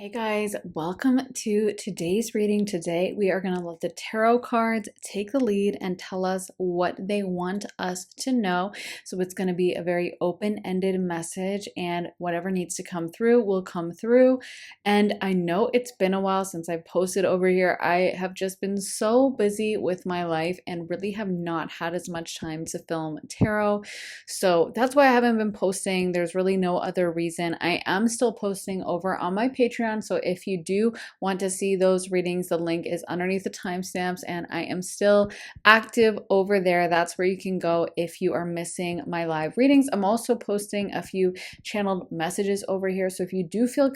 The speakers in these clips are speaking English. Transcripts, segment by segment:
Hey guys, welcome to today's reading. Today we are going to let the tarot cards take the lead and tell us what they want us to know. So it's going to be a very open-ended message, and whatever needs to come through will come through. And I know it's been a while since I've posted over here. I have just been so busy with my life and really have not had as much time to film tarot. So that's why I haven't been posting. There's really no other reason. I am still posting over on my Patreon. So if you do want to see those readings, the link is underneath the timestamps, and I am still active over there. That's where you can go if you are missing my live readings. I'm also posting a few channeled messages over here. So if you do feel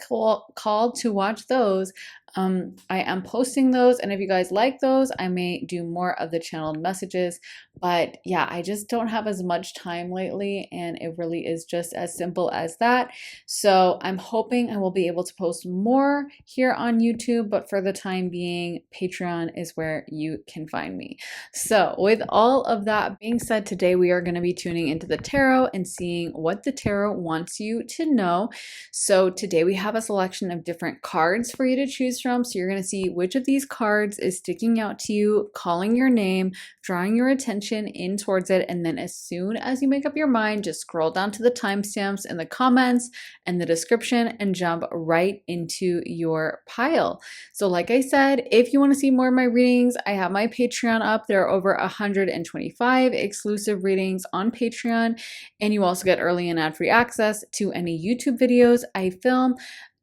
called to watch those, I am posting those, and if you guys like those, I may do more of the channeled messages. But yeah, I just don't have as much time lately, and it really is just as simple as that. So I'm hoping I will be able to post more here on YouTube, but for the time being, Patreon is where you can find me. So with all of that being said, today we are going to be tuning into the tarot and seeing what the tarot wants you to know. So today we have a selection of different cards for you to choose from. So you're going to see which of these cards is sticking out to you, calling your name, drawing your attention in towards it, and then as soon as you make up your mind, just scroll down to the timestamps in the comments and the description and jump right into your pile. So like I said, if you want to see more of my readings, I have my Patreon up. There are over 125 exclusive readings on Patreon, and you also get early and ad-free access to any YouTube videos I film.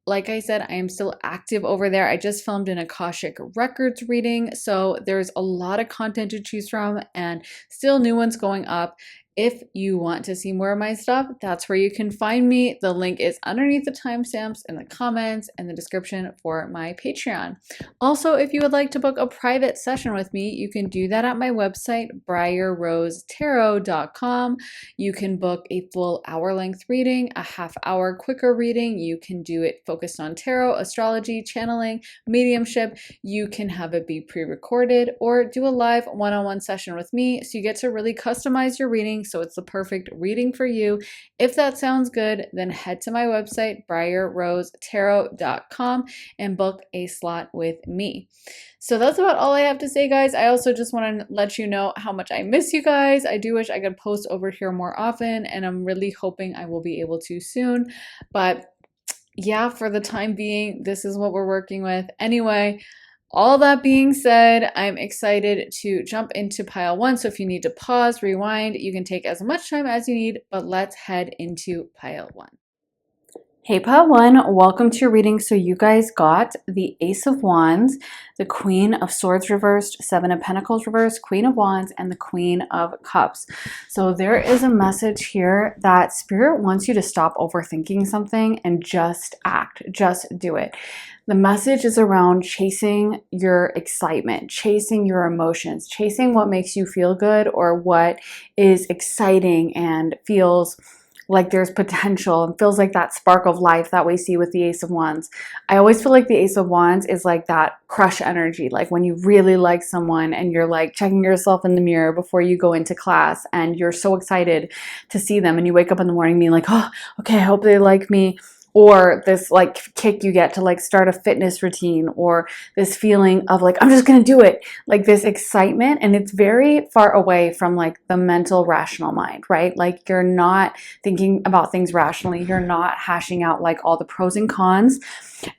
Like I said, I am still active over there. I just filmed an Akashic Records reading, so there's a lot of content to choose from and still new ones going up. If you want to see more of my stuff, that's where you can find me. The link is underneath the timestamps in the comments and the description for my Patreon. Also, if you would like to book a private session with me, you can do that at my website, briarrosetarot.com. You can book a full hour-length reading, a half-hour quicker reading. You can do it focused on tarot, astrology, channeling, mediumship. You can have it be pre-recorded or do a live one-on-one session with me, so you get to really customize your reading so it's the perfect reading for you. If that sounds good, then head to my website, briarrosetarot.com, and book a slot with me. So that's about all I have to say, guys. I also just want to let you know how much I miss you guys. I do wish I could post over here more often, and I'm really hoping I will be able to soon. But yeah, for the time being, this is what we're working with. Anyway, all that being said, I'm excited to jump into pile one. So if you need to pause, rewind, you can take as much time as you need, but let's head into pile one. Hey pile one, welcome to your reading. So you guys got the Ace of Wands, the Queen of Swords reversed, Seven of Pentacles reversed, Queen of Wands, and the Queen of Cups. So there is a message here that Spirit wants you to stop overthinking something and just act, just do it. The message is around chasing your excitement, chasing your emotions, chasing what makes you feel good or what is exciting and feels like there's potential and feels like that spark of life that we see with the Ace of Wands. I always feel like the Ace of Wands is like that crush energy, like when you really like someone and you're like checking yourself in the mirror before you go into class and you're so excited to see them, and you wake up in the morning being like, oh, okay, I hope they like me. Or this like kick you get to like start a fitness routine, or this feeling of like, I'm just gonna do it, like this excitement. And it's very far away from like the mental rational mind, right? Like you're not thinking about things rationally. You're not hashing out like all the pros and cons.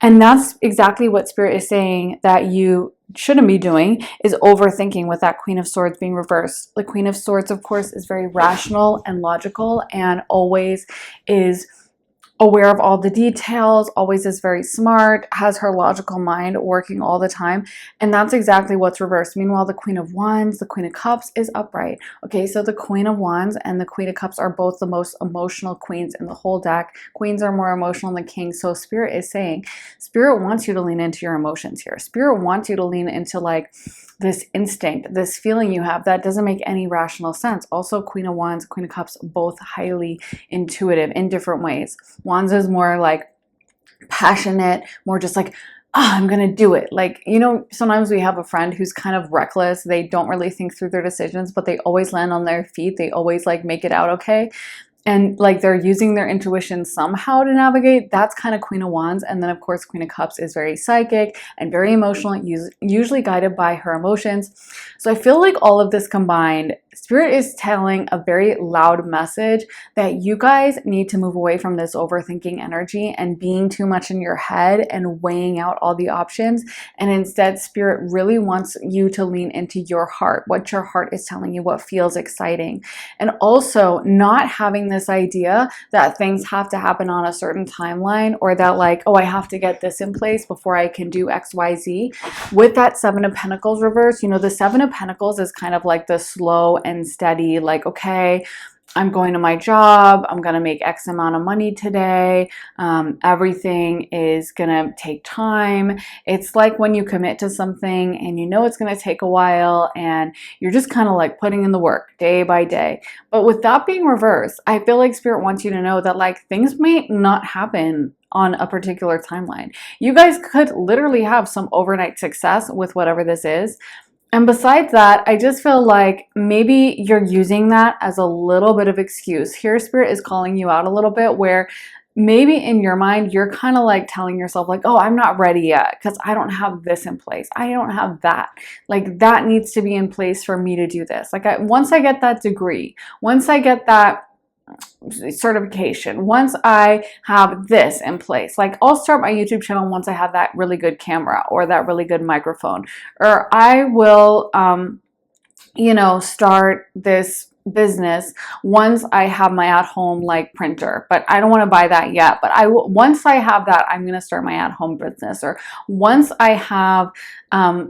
And that's exactly what Spirit is saying that you shouldn't be doing, is overthinking with that Queen of Swords being reversed. The Queen of Swords, of course, is very rational and logical and always is aware of all the details, always is very smart, has her logical mind working all the time. And that's exactly what's reversed. Meanwhile, the Queen of Wands, the Queen of Cups is upright. Okay, so the Queen of Wands and the Queen of Cups are both the most emotional queens in the whole deck. Queens are more emotional than kings. So Spirit is saying, Spirit wants you to lean into your emotions here. Spirit wants you to lean into like this instinct, this feeling you have that doesn't make any rational sense. Also, Queen of Wands, Queen of Cups, both highly intuitive in different ways. Wands is more like passionate, more just like, I'm gonna do it. Like, you know, sometimes we have a friend who's kind of reckless. They don't really think through their decisions, but they always land on their feet. They always like make it out okay. and like they're using their intuition somehow to navigate. That's kind of Queen of Wands. And then of course Queen of Cups is very psychic and very emotional, usually guided by her emotions. So I feel like all of this combined, Spirit is telling a very loud message that you guys need to move away from this overthinking energy and being too much in your head and weighing out all the options. And instead, Spirit really wants you to lean into your heart, what your heart is telling you, what feels exciting. And also not having this idea that things have to happen on a certain timeline, or that like, oh, I have to get this in place before I can do X, Y, Z. With that Seven of Pentacles reverse, you know, the Seven of Pentacles is kind of like the slow and steady, like, okay, I'm going to my job, I'm going to make X amount of money today, everything is going to take time. It's like when you commit to something and you know it's going to take a while and you're just kind of like putting in the work day by day. But with that being reversed, I feel like Spirit wants you to know that like things may not happen on a particular timeline. You guys could literally have some overnight success with whatever this is. And besides that, I just feel like maybe you're using that as a little bit of excuse. Here, Spirit is calling you out a little bit, where maybe in your mind, you're kind of like telling yourself like, oh, I'm not ready yet because I don't have this in place. I don't have that. Like that needs to be in place for me to do this. Like once I get that degree, once I get that certification, once I have this in place, like I'll start my YouTube channel once I have that really good camera or that really good microphone, or I will, you know, start this business once I have my at-home like printer, but I don't want to buy that yet. But once I have that, I'm going to start my at-home business. Or once I have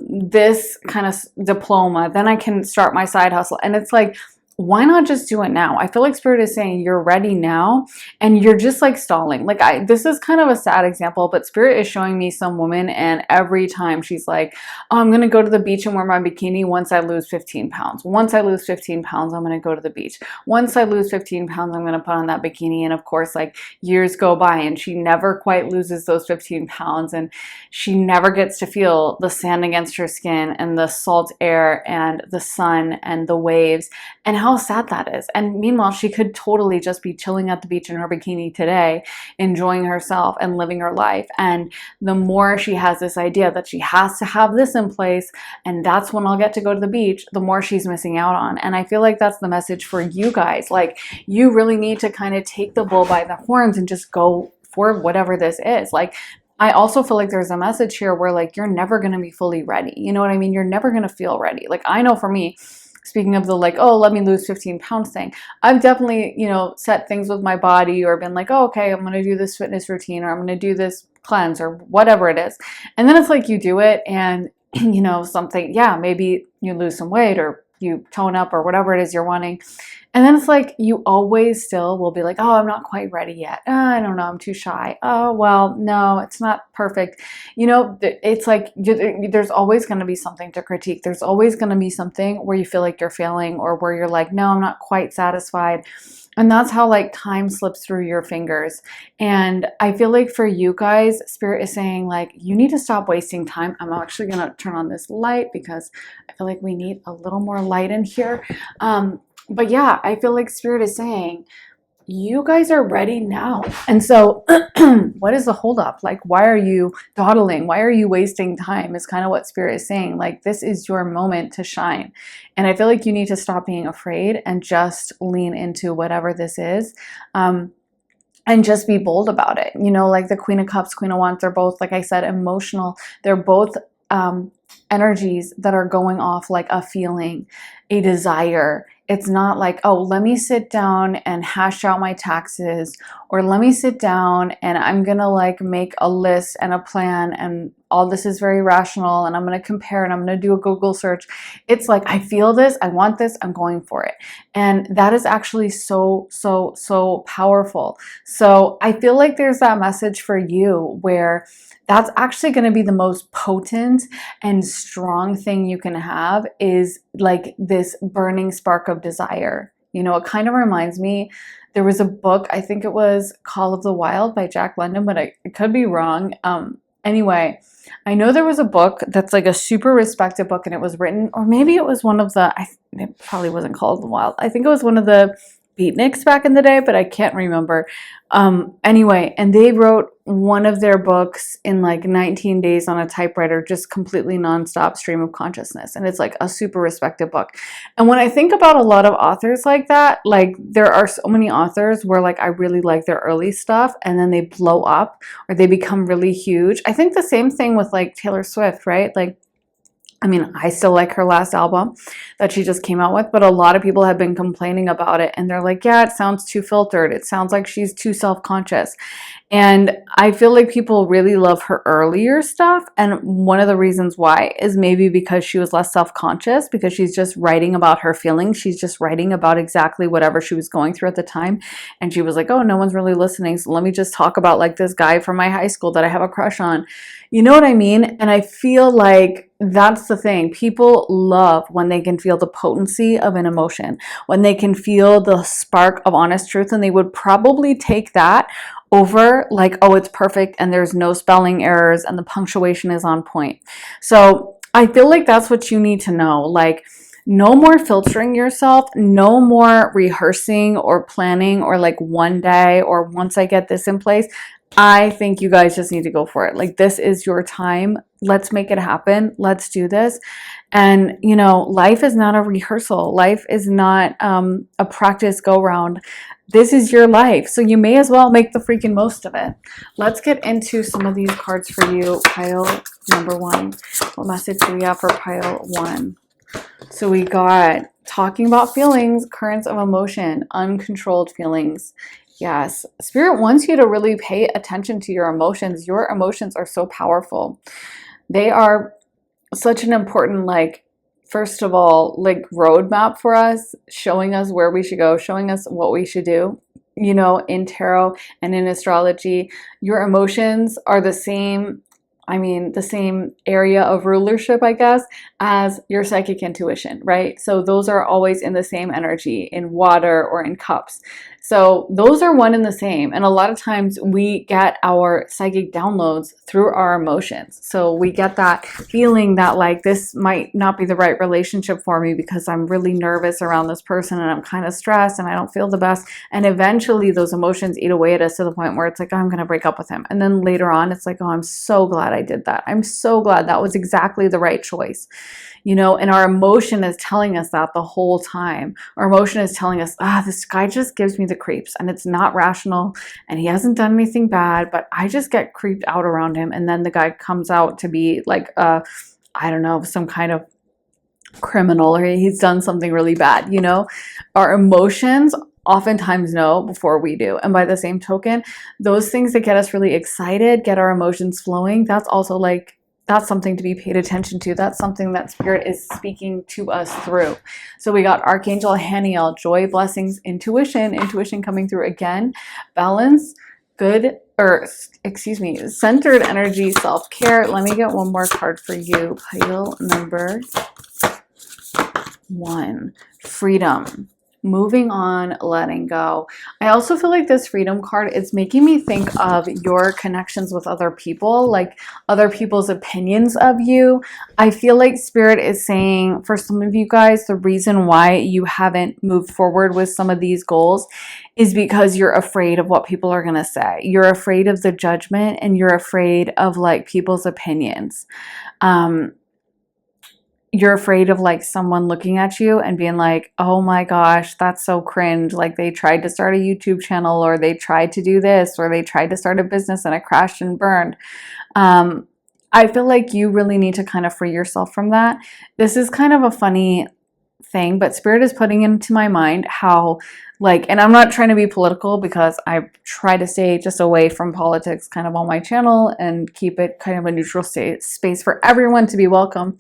this kind of diploma, then I can start my side hustle. And it's like, why not just do it now? I feel like Spirit is saying you're ready now and you're just like stalling. Like this is kind of a sad example, but Spirit is showing me some woman, and every time she's like, oh, I'm going to go to the beach and wear my bikini once I lose 15 pounds. Once I lose 15 pounds, I'm going to go to the beach. Once I lose 15 pounds, I'm going to put on that bikini. And of course, like years go by and she never quite loses those 15 pounds, and she never gets to feel the sand against her skin and the salt air and the sun and the waves, and how sad that is. And meanwhile, she could totally just be chilling at the beach in her bikini today, enjoying herself and living her life. And the more she has this idea that she has to have this in place, and that's when I'll get to go to the beach, the more she's missing out on. And I feel like that's the message for you guys. Like you really need to kind of take the bull by the horns and just go for whatever this is. Like I also feel like there's a message here where like you're never going to be fully ready. You know what I mean? You're never going to feel ready. Like I know for me, speaking of the like, oh, let me lose 15 pounds thing, I've definitely, you know, set things with my body or been like, oh, okay, I'm going to do this fitness routine, or I'm going to do this cleanse, or whatever it is. And then it's like you do it and, you know, something, yeah, maybe you lose some weight or you tone up or whatever it is you're wanting. And then it's like you always still will be like, oh, I'm not quite ready yet. I don't know, I'm too shy. Oh, well, no, it's not perfect. You know, it's like there's always going to be something to critique. There's always going to be something where you feel like you're failing, or where you're like, no, I'm not quite satisfied. And that's how like time slips through your fingers. And I feel like for you guys, Spirit is saying like, you need to stop wasting time. I'm actually going to turn on this light because I feel like we need a little more light in here. But yeah, I feel like Spirit is saying, you guys are ready now. And so what is the holdup? Like, why are you dawdling? Why are you wasting time? Is kind of what Spirit is saying. Like, this is your moment to shine. And I feel like you need to stop being afraid and just lean into whatever this is. And just be bold about it. You know, like the Queen of Cups, Queen of Wands, they're both, like I said, emotional. They're both energies that are going off like a feeling, a desire. It's not like, oh, let me sit down and hash out my taxes, or let me sit down and I'm going to like make a list and a plan, and all this is very rational, and I'm going to compare and I'm going to do a Google search. It's like, I feel this, I want this, I'm going for it. And that is actually so, so, so powerful. So I feel like there's that message for you where that's actually going to be the most potent and strong thing you can have, is like this burning spark of desire. You know, it kind of reminds me, there was a book, I think it was Call of the Wild by Jack London, but I could be wrong. Anyway, I know there was a book that's like a super respected book, and it was written, or maybe it was one of the, it probably wasn't Call of the Wild. I think it was one of the beatniks back in the day, but I can't remember. Anyway, and they wrote one of their books in like 19 days on a typewriter, just completely nonstop stream of consciousness. And it's like a super respected book. And when I think about a lot of authors like that, like there are so many authors where like I really like their early stuff and then they blow up or they become really huge. I think the same thing with like Taylor Swift, right? Like, I mean, I still like her last album that she just came out with, but a lot of people have been complaining about it. And they're like, yeah, it sounds too filtered. It sounds like she's too self-conscious. And I feel like people really love her earlier stuff. And one of the reasons why is maybe because she was less self-conscious, because she's just writing about her feelings. She's just writing about exactly whatever she was going through at the time. And she was like, oh, no one's really listening. So let me just talk about like this guy from my high school that I have a crush on. You know what I mean? And I feel like that's the thing. People love when they can feel the potency of an emotion, when they can feel the spark of honest truth, and they would probably take that over like, oh, it's perfect and there's no spelling errors and the punctuation is on point. So I feel like that's what you need to know. Like, no more filtering yourself, no more rehearsing or planning or like one day or once I get this in place. I think you guys just need to go for it. Like, this is your time. Let's make it happen. Let's do this. And, you know, life is not a rehearsal. Life is not a practice go round. This is your life. So you may as well make the freaking most of it. Let's get into some of these cards for you. Pile number 1. What message do we have for pile 1? So we got talking about feelings, currents of emotion, uncontrolled feelings. Yes, Spirit wants you to really pay attention to your emotions. Your emotions are so powerful. They are such an important, like, first of all, like roadmap for us, showing us where we should go, showing us what we should do. You know, in tarot and in astrology, your emotions are the same, the same area of rulership, I guess, as your psychic intuition, right? So those are always in the same energy, in water or in cups. So those are one and the same. And a lot of times we get our psychic downloads through our emotions. So we get that feeling that like this might not be the right relationship for me because I'm really nervous around this person and I'm kind of stressed and I don't feel the best. And eventually those emotions eat away at us to the point where it's like, oh, I'm going to break up with him. And then later on, it's like, oh, I'm so glad I did that. I'm so glad that was exactly the right choice. You know, and our emotion is telling us that the whole time. Our emotion is telling us, this guy just gives me the creeps and it's not rational and he hasn't done anything bad, but I just get creeped out around him. And then the guy comes out to be like, I don't know, some kind of criminal, or he's done something really bad, you know? Our emotions oftentimes know before we do. And by the same token, those things that get us really excited, get our emotions flowing, that's also like, that's something to be paid attention to. That's something that Spirit is speaking to us through. So we got Archangel Haniel, joy, blessings, intuition coming through again, balance, good, centered energy, self-care. Let me get one more card for you. Pile number 1, freedom. Moving on, letting go. I also feel like this freedom card is making me think of your connections with other people, like other people's opinions of you. I feel like Spirit is saying for some of you guys, the reason why you haven't moved forward with some of these goals is because you're afraid of what people are going to say. You're afraid of the judgment and you're afraid of like people's opinions. You're afraid of like someone looking at you and being like, oh my gosh, that's so cringe. Like they tried to start a YouTube channel or they tried to do this or they tried to start a business and it crashed and burned. I feel like you really need to kind of free yourself from that. This is kind of a funny thing, but Spirit is putting into my mind how like, and I'm not trying to be political because I try to stay just away from politics kind of on my channel and keep it kind of a neutral space for everyone to be welcome.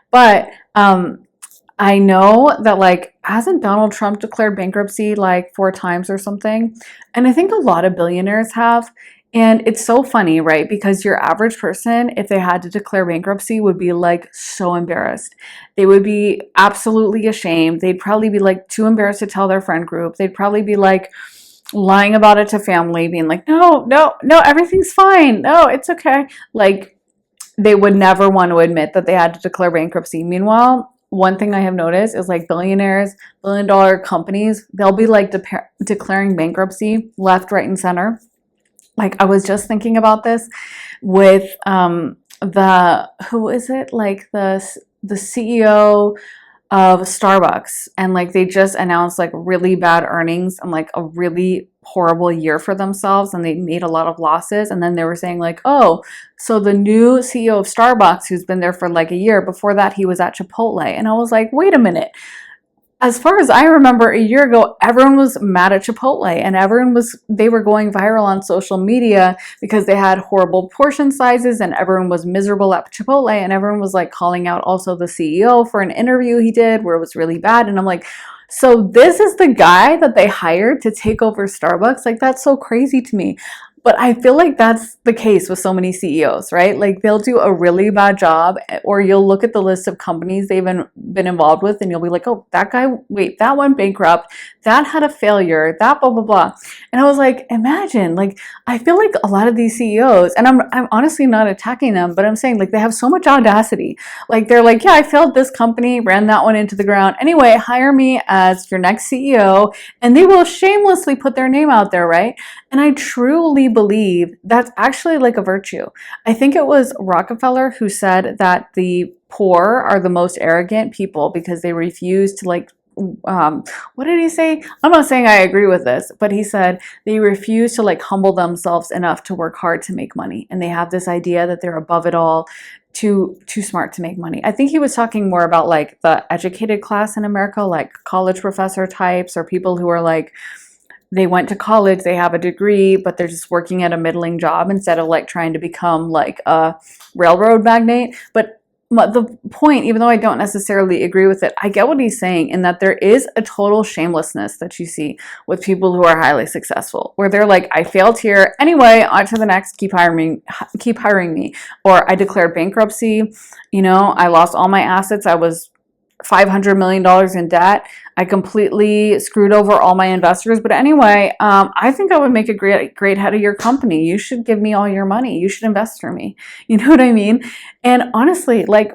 But I know that like, hasn't Donald Trump declared bankruptcy like 4 times or something? And I think a lot of billionaires have. And it's so funny, right? Because your average person, if they had to declare bankruptcy, would be like so embarrassed. They would be absolutely ashamed. They'd probably be like too embarrassed to tell their friend group. They'd probably be like lying about it to family, being like, no, everything's fine. No, it's okay. Like, they would never want to admit that they had to declare bankruptcy. Meanwhile, one thing I have noticed is like billionaires, billion-dollar companies, they'll be like declaring bankruptcy left, right, and center. Like I was just thinking about this with the who is it? Like the CEO of Starbucks, and like they just announced like really bad earnings and like a really horrible year for themselves, and they made a lot of losses. And then they were saying like, oh, so the new CEO of Starbucks, who's been there for like a year, before that he was at Chipotle. And I was like, wait a minute, as far as I remember, a year ago, everyone was mad at Chipotle, and they were going viral on social media because they had horrible portion sizes and everyone was miserable at Chipotle, and everyone was like calling out also the CEO for an interview he did where it was really bad. And I'm like, so this is the guy that they hired to take over Starbucks? Like, that's so crazy to me. But I feel like that's the case with so many CEOs, right? Like they'll do a really bad job, or you'll look at the list of companies they've been involved with and you'll be like, oh, that guy, wait, that went bankrupt, that had a failure, that blah, blah, blah. And I was like, imagine, like, I feel like a lot of these CEOs, and I'm honestly not attacking them, but I'm saying like they have so much audacity. Like they're like, yeah, I failed this company, ran that one into the ground. Anyway, hire me as your next CEO, and they will shamelessly put their name out there, right? And I truly believe that's actually like a virtue. I think it was Rockefeller who said that the poor are the most arrogant people because they refuse to like, what did he say? I'm not saying I agree with this, but he said they refuse to like humble themselves enough to work hard to make money. And they have this idea that they're above it all, too smart to make money. I think he was talking more about like the educated class in America, like college professor types, or people who are like, they went to college, they have a degree, but they're just working at a middling job instead of like trying to become like a railroad magnate. But the point, even though I don't necessarily agree with it, I get what he's saying in that there is a total shamelessness that you see with people who are highly successful, where they're like, I failed here. Anyway, on to the next, keep hiring me. Or I declared bankruptcy, I lost all my assets. I was $500 million in debt. I completely screwed over all my investors. But anyway, I think I would make a great head of your company. You should give me all your money. You should invest for me. You know what I mean? And honestly, like,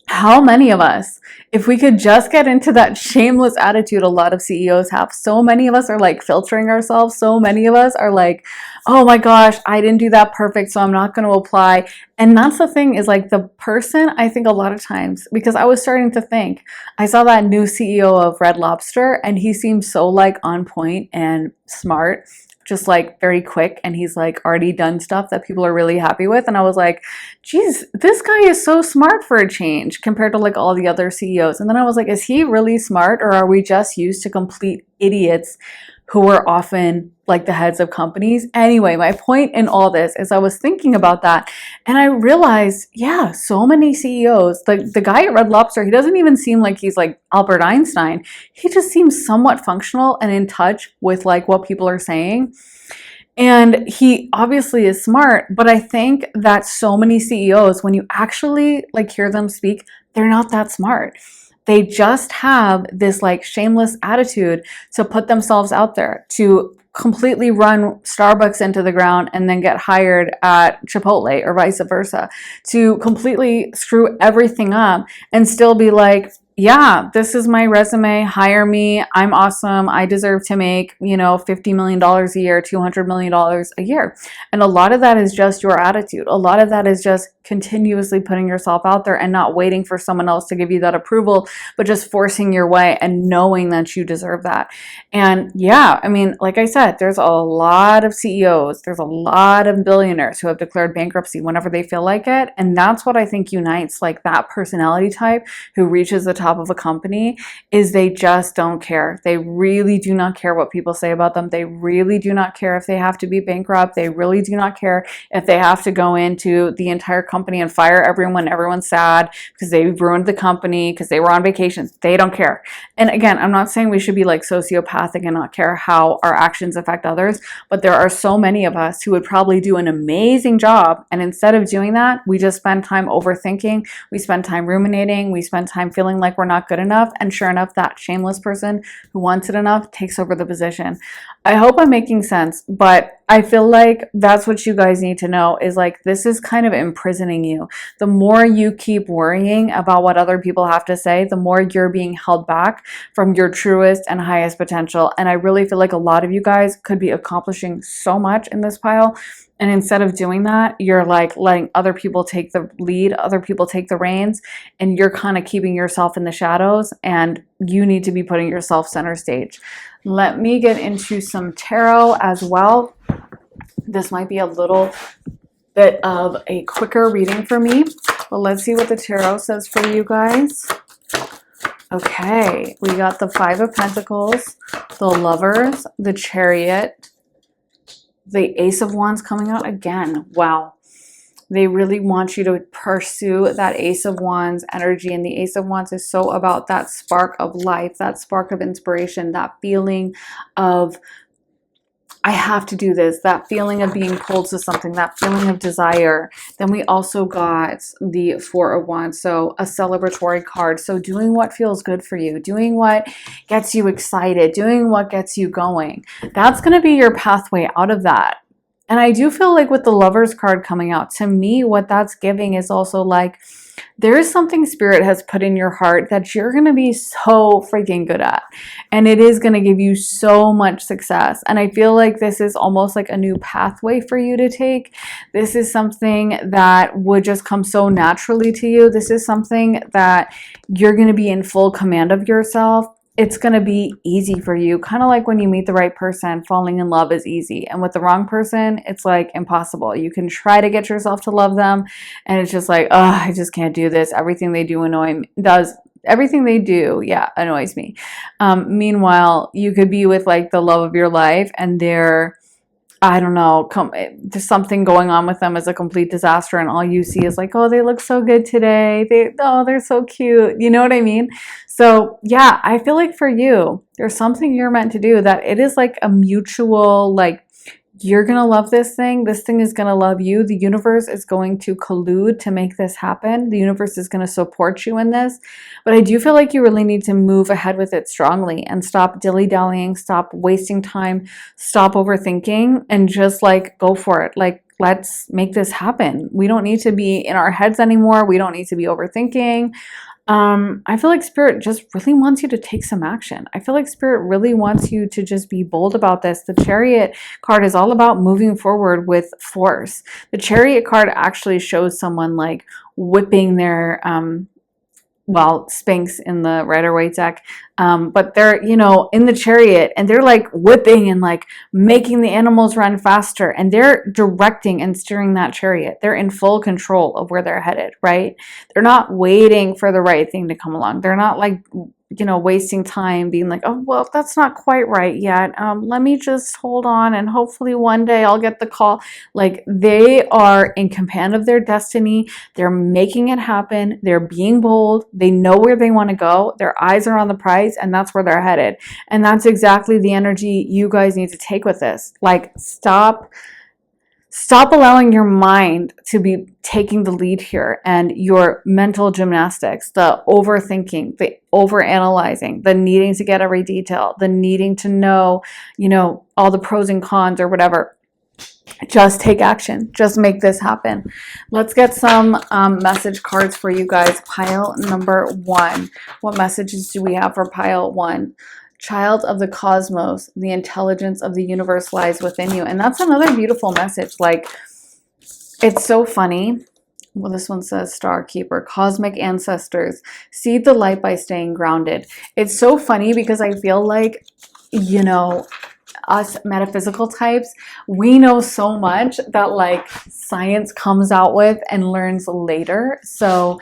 how many of us, if we could just get into that shameless attitude a lot of CEOs have, so many of us are like filtering ourselves. So many of us are like, oh my gosh, I didn't do that perfect, so I'm not going to apply. And that's the thing, is like the person, I think a lot of times, because I was starting to think, I saw that new CEO of Red Lobster and he seemed so like on point and smart, just like very quick, and he's like already done stuff that people are really happy with. And I was like, geez, this guy is so smart for a change compared to like all the other CEOs. And then I was like, is he really smart, or are we just used to complete idiots who are often like the heads of companies? Anyway, my point in all this is I was thinking about that and I realized, yeah, so many CEOs, the guy at Red Lobster, he doesn't even seem like he's like Albert Einstein. He just seems somewhat functional and in touch with like what people are saying. And he obviously is smart, but I think that so many CEOs, when you actually like hear them speak, they're not that smart. They just have this like shameless attitude to put themselves out there, to completely run Starbucks into the ground and then get hired at Chipotle or vice versa, to completely screw everything up and still be like, yeah, this is my resume, hire me, I'm awesome, I deserve to make, $50 million a year, $200 million a year. And a lot of that is just your attitude. A lot of that is just continuously putting yourself out there and not waiting for someone else to give you that approval, but just forcing your way and knowing that you deserve that. And yeah, I mean, like I said, there's a lot of CEOs, there's a lot of billionaires who have declared bankruptcy whenever they feel like it. And that's what I think unites like that personality type who reaches the top of a company, is they just don't care. They really do not care what people say about them. They really do not care if they have to be bankrupt. They really do not care if they have to go into the entire company and fire everyone. Everyone's sad because they ruined the company because they were on vacation. They don't care. And again, I'm not saying we should be like sociopathic and not care how our actions affect others, but there are so many of us who would probably do an amazing job. And instead of doing that, we just spend time overthinking. We spend time ruminating. We spend time feeling like we're not good enough. And sure enough, that shameless person who wants it enough takes over the position. I hope I'm making sense, but I feel like that's what you guys need to know is like this is kind of imprisoning you. The more you keep worrying about what other people have to say, the more you're being held back from your truest and highest potential. And I really feel like a lot of you guys could be accomplishing so much in this pile. And instead of doing that, you're like letting other people take the lead, other people take the reins, and you're kind of keeping yourself in the shadows. And you need to be putting yourself center stage. Let me get into some tarot as well. This might be a little bit of a quicker reading for me, but let's see what the tarot says for you guys. Okay, we got the Five of Pentacles, the Lovers, the Chariot, the Ace of Wands coming out again. Wow. They really want you to pursue that Ace of Wands energy. And the Ace of Wands is so about that spark of life, that spark of inspiration, that feeling of, I have to do this, that feeling of being pulled to something, that feeling of desire. Then we also got the Four of Wands, so a celebratory card. So doing what feels good for you, doing what gets you excited, doing what gets you going. That's going to be your pathway out of that. And I do feel like with the Lovers card coming out, to me, what that's giving is also like, there is something Spirit has put in your heart that you're going to be so freaking good at. And it is going to give you so much success. And I feel like this is almost like a new pathway for you to take. This is something that would just come so naturally to you. This is something that you're going to be in full command of yourself. It's going to be easy for you. Kind of like when you meet the right person, falling in love is easy. And with the wrong person, it's like impossible. You can try to get yourself to love them, and it's just like, oh, I just can't do this. Everything they do everything they do, yeah, annoys me. Meanwhile, you could be with like the love of your life, and they're, I don't know, there's something going on with them as a complete disaster, and all you see is like, oh, they look so good today. They're so cute. You know what I mean? So yeah, I feel like for you, there's something you're meant to do that it is like a mutual, like, you're going to love this thing is going to love you. The universe is going to collude to make this happen. The universe is going to support you in this. But I do feel like you really need to move ahead with it strongly and stop dilly-dallying, stop wasting time, stop overthinking, and just like go for it. Like, let's make this happen. We don't need to be in our heads anymore. We don't need to be overthinking. I feel like Spirit just really wants you to take some action. I feel like Spirit really wants you to just be bold about this. The Chariot card is all about moving forward with force. The Chariot card actually shows someone like whipping their, Spanx in the Rider-Waite deck, but they're, in the chariot, and they're like whipping and like making the animals run faster, and they're directing and steering that chariot. They're in full control of where they're headed, right? They're not waiting for the right thing to come along. They're not like, wasting time being like, oh, well, that's not quite right yet. Let me just hold on, and hopefully one day I'll get the call. Like, they are in command of their destiny. They're making it happen. They're being bold. They know where they want to go. Their eyes are on the prize, and that's where they're headed. And that's exactly the energy you guys need to take with this. Like, stop allowing your mind to be taking the lead here, and your mental gymnastics, the overthinking, the overanalyzing, the needing to get every detail, the needing to know, all the pros and cons or whatever. Just take action. Just make this happen. Let's get some message cards for you guys. Pile number 1. What messages do we have for pile 1? Child of the cosmos, the intelligence of the universe lies within you. And that's another beautiful message. Like, it's so funny. Well, this one says Star Keeper, cosmic ancestors, seed the light by staying grounded. It's so funny because I feel like, us metaphysical types, we know so much that like science comes out with and learns later. So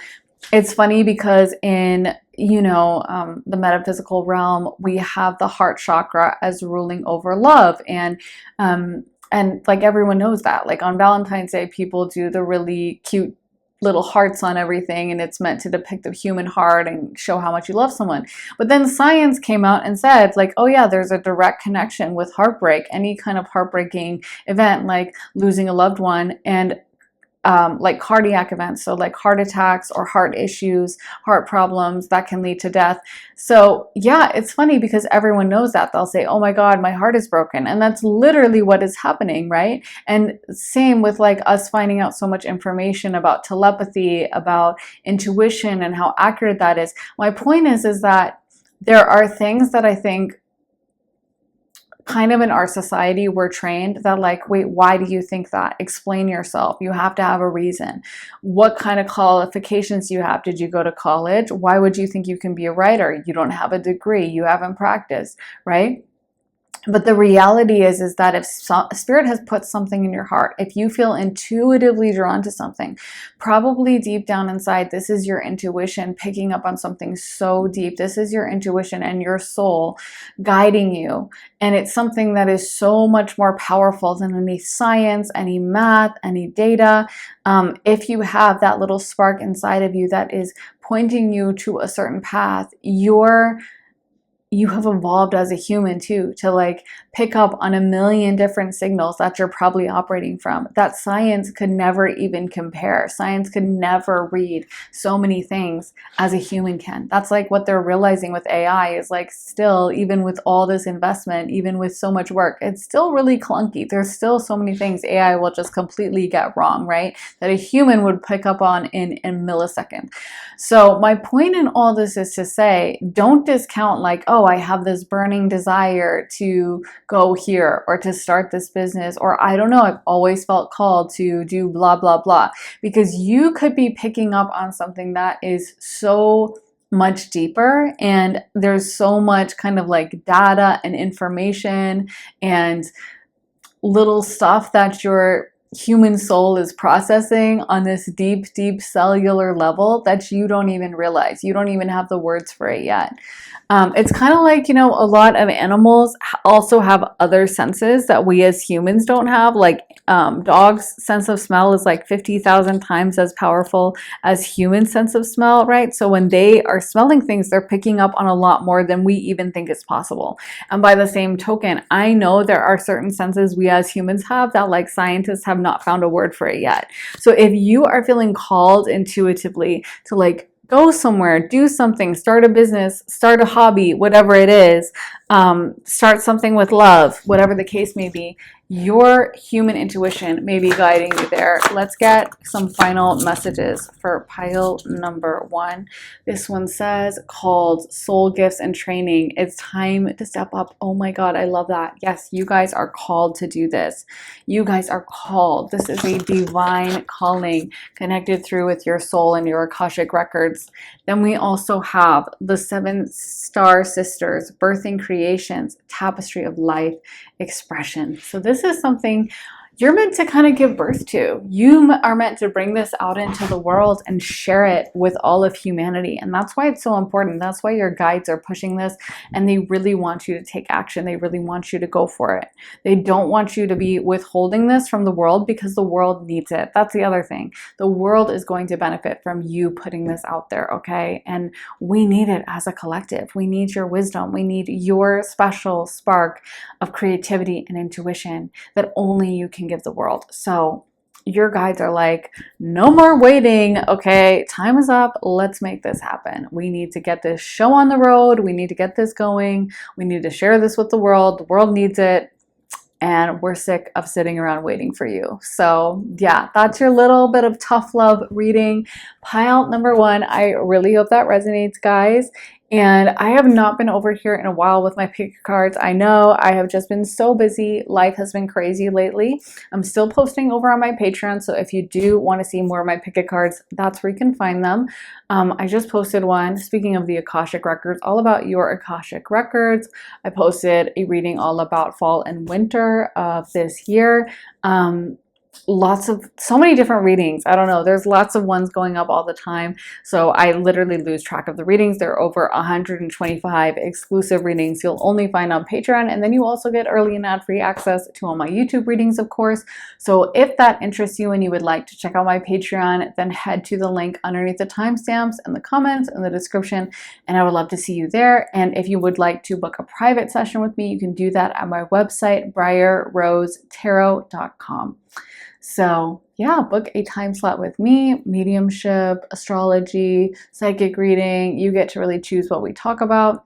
it's funny because in the metaphysical realm, we have the heart chakra as ruling over love, and like everyone knows that, like on Valentine's Day, people do the really cute little hearts on everything, and it's meant to depict the human heart and show how much you love someone. But then science came out and said, like, oh yeah, there's a direct connection with heartbreak, any kind of heartbreaking event like losing a loved one, and like cardiac events, so like heart attacks or heart issues, heart problems that can lead to death. So yeah, it's funny because everyone knows that. They'll say, oh my God, my heart is broken. And that's literally what is happening, right? And same with like us finding out so much information about telepathy, about intuition and how accurate that is. My point is that there are things that I think kind of in our society we're trained that like, wait, why do you think that? Explain yourself. You have to have a reason. What kind of qualifications do you have? Did you go to college? Why would you think you can be a writer? You don't have a degree. You haven't practiced, right? But the reality is that if spirit has put something in your heart, if you feel intuitively drawn to something, probably deep down inside, this is your intuition picking up on something so deep. This is your intuition and your soul guiding you. And it's something that is so much more powerful than any science, any math, any data. If you have that little spark inside of you that is pointing you to a certain path, you have evolved as a human too, to like pick up on a million different signals that you're probably operating from that science could never even compare. Science could never read so many things as a human can. That's like what they're realizing with AI is like still, even with all this investment, even with so much work, it's still really clunky. There's still so many things AI will just completely get wrong, right? That a human would pick up on in a millisecond. So my point in all this is to say, don't discount like, oh, I have this burning desire to go here or to start this business, or I don't know, I've always felt called to do blah, blah, blah, because you could be picking up on something that is so much deeper, and there's so much kind of like data and information and little stuff that your human soul is processing on this deep, deep cellular level that you don't even realize. You don't even have the words for it yet. It's kind of like, you know, a lot of animals also have other senses that we as humans don't have. Like dogs' sense of smell is like 50,000 times as powerful as human sense of smell, right? So when they are smelling things, they're picking up on a lot more than we even think is possible. And by the same token, I know there are certain senses we as humans have that like scientists have not found a word for it yet. So if you are feeling called intuitively to like go somewhere, do something, start a business, start a hobby, whatever it is, start something with love, whatever the case may be, your human intuition may be guiding you there. Let's get some final messages for pile number 1. This one says, called soul gifts and training. It's time to step up. Oh my God, I love that. Yes, you guys are called to do this. You guys are called. This is a divine calling connected through with your soul and your Akashic records. Then we also have the 7 star sisters, birthing creations, tapestry of life, expression. So this is something you're meant to kind of give birth to. You are meant to bring this out into the world and share it with all of humanity. And that's why it's so important. That's why your guides are pushing this, and they really want you to take action. They really want you to go for it. They don't want you to be withholding this from the world because the world needs it. That's the other thing. The world is going to benefit from you putting this out there, okay? And we need it as a collective. We need your wisdom. We need your special spark of creativity and intuition that only you can give the world. So your guides are like, no more waiting. Okay, time is up. Let's make this happen. We need to get this show on the road. We need to get this going. We need to share this with the world. The world needs it. And we're sick of sitting around waiting for you. So yeah, that's your little bit of tough love reading. Pile number 1. I really hope that resonates, guys. And I have not been over here in a while with my pick cards. I know I have just been so busy. Life has been crazy lately. I'm still posting over on my Patreon. So if you do want to see more of my pick cards, that's where you can find them. I just posted one, speaking of the Akashic records, all about your Akashic records. I posted a reading all about fall and winter of this year. So many different readings. I don't know. There's lots of ones going up all the time. So I literally lose track of the readings. There are over 125 exclusive readings you'll only find on Patreon. And then you also get early and ad-free access to all my YouTube readings, of course. So if that interests you and you would like to check out my Patreon, then head to the link underneath the timestamps and the comments and the description. And I would love to see you there. And if you would like to book a private session with me, you can do that at my website, briarrosetarot.com. So yeah, book a time slot with me, mediumship, astrology, psychic reading. You get to really choose what we talk about.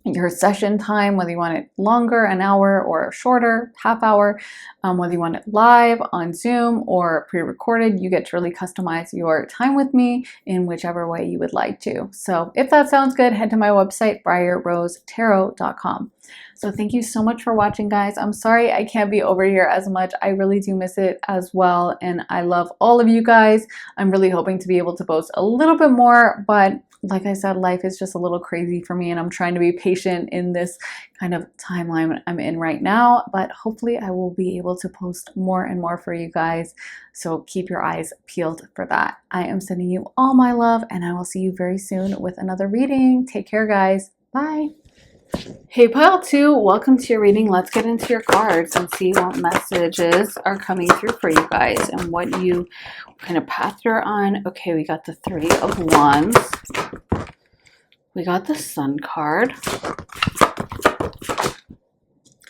Your session time, whether you want it longer, an hour, or shorter, half hour, whether you want it live on Zoom or pre-recorded, you get to really customize your time with me in whichever way you would like to. So if that sounds good, head to my website, briarrosetarot.com. So thank you so much for watching, guys. I'm sorry I can't be over here as much. I really do miss it as well, and I love all of you guys. I'm really hoping to be able to post a little bit more, but like I said, life is just a little crazy for me, and I'm trying to be patient in this kind of timeline I'm in right now, but hopefully I will be able to post more and more for you guys. So keep your eyes peeled for that. I am sending you all my love, and I will see you very soon with another reading. Take care, guys. Bye. Hey, pile 2, welcome to your reading. Let's get into your cards and see what messages are coming through for you guys and what kind of path you're on. Okay, we got the 3 of Wands. We got the Sun card.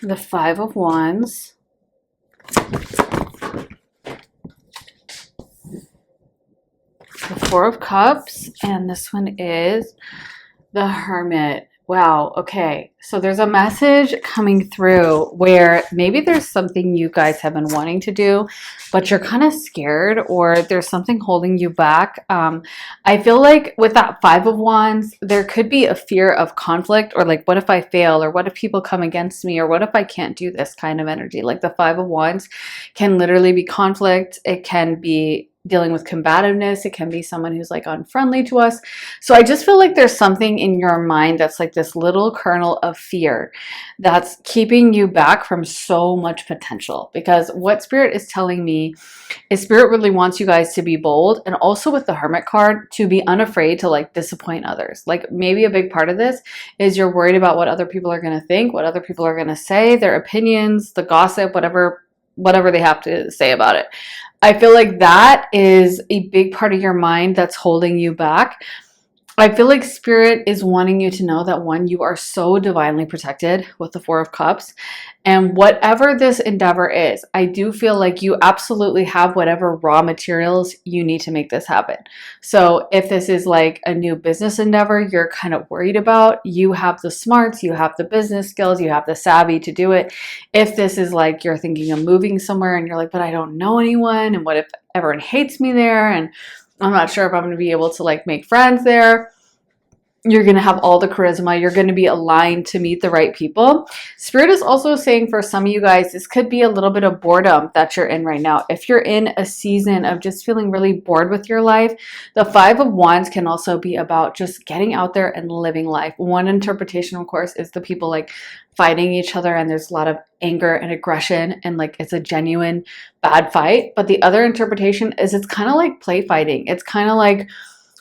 The 5 of Wands. The 4 of Cups. And this one is the Hermit. Wow, okay, so there's a message coming through where maybe there's something you guys have been wanting to do, but you're kind of scared, or there's something holding you back. I feel like with that 5 of Wands, there could be a fear of conflict, or like, what if I fail, or what if people come against me, or what if I can't do this kind of energy. Like the 5 of Wands can literally be conflict. It can be dealing with combativeness. It can be someone who's like unfriendly to us. So I just feel like there's something in your mind that's like this little kernel of fear that's keeping you back from so much potential. Because what Spirit is telling me is Spirit really wants you guys to be bold, and also with the Hermit card, to be unafraid to like disappoint others. Like maybe a big part of this is you're worried about what other people are going to think, what other people are going to say, their opinions, the gossip, whatever they have to say about it. I feel like that is a big part of your mind that's holding you back. I feel like Spirit is wanting you to know that, one, you are so divinely protected with the 4 of Cups. And whatever this endeavor is, I do feel like you absolutely have whatever raw materials you need to make this happen. So if this is like a new business endeavor you're kind of worried about, you have the smarts, you have the business skills, you have the savvy to do it. If this is like you're thinking of moving somewhere and you're like, but I don't know anyone, and what if everyone hates me there, and I'm not sure if I'm going to be able to like make friends there. You're going to have all the charisma. You're going to be aligned to meet the right people. Spirit is also saying for some of you guys, this could be a little bit of boredom that you're in right now. If you're in a season of just feeling really bored with your life, the 5 of Wands can also be about just getting out there and living life. One interpretation, of course, is the people like fighting each other, and there's a lot of anger and aggression, and like it's a genuine bad fight. But the other interpretation is it's kind of like play fighting. It's kind of like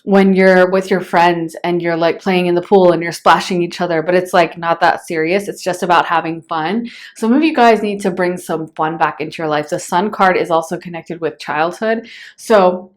when you're with your friends and you're like playing in the pool and you're splashing each other, but it's like not that serious. It's just about having fun. Some of you guys need to bring some fun back into your life. The Sun card is also connected with childhood. So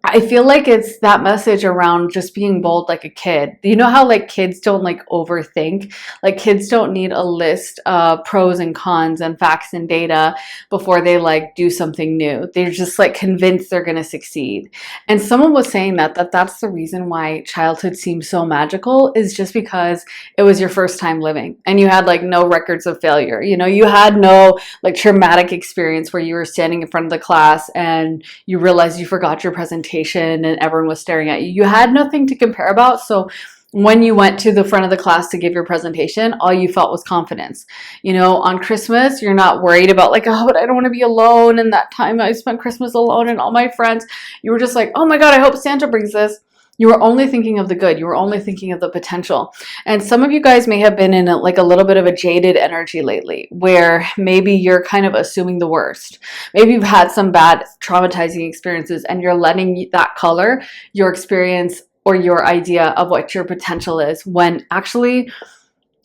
I feel like it's that message around just being bold like a kid. You know how like kids don't like overthink? Like kids don't need a list of pros and cons and facts and data before they like do something new. They're just like convinced they're going to succeed. And someone was saying that's the reason why childhood seems so magical, is just because it was your first time living and you had like no records of failure. You know, you had no like traumatic experience where you were standing in front of the class and you realized you forgot your presentation and everyone was staring at you. You had nothing to compare about. So when you went to the front of the class to give your presentation, all you felt was confidence. You know, on Christmas, you're not worried about like, oh, but I don't want to be alone. And that time I spent Christmas alone and all my friends, you were just like, oh my God, I hope Santa brings this. You were only thinking of the good. You were only thinking of the potential. And some of you guys may have been in a little bit of a jaded energy lately, where maybe you're kind of assuming the worst. Maybe you've had some bad traumatizing experiences and you're letting that color your experience or your idea of what your potential is, when actually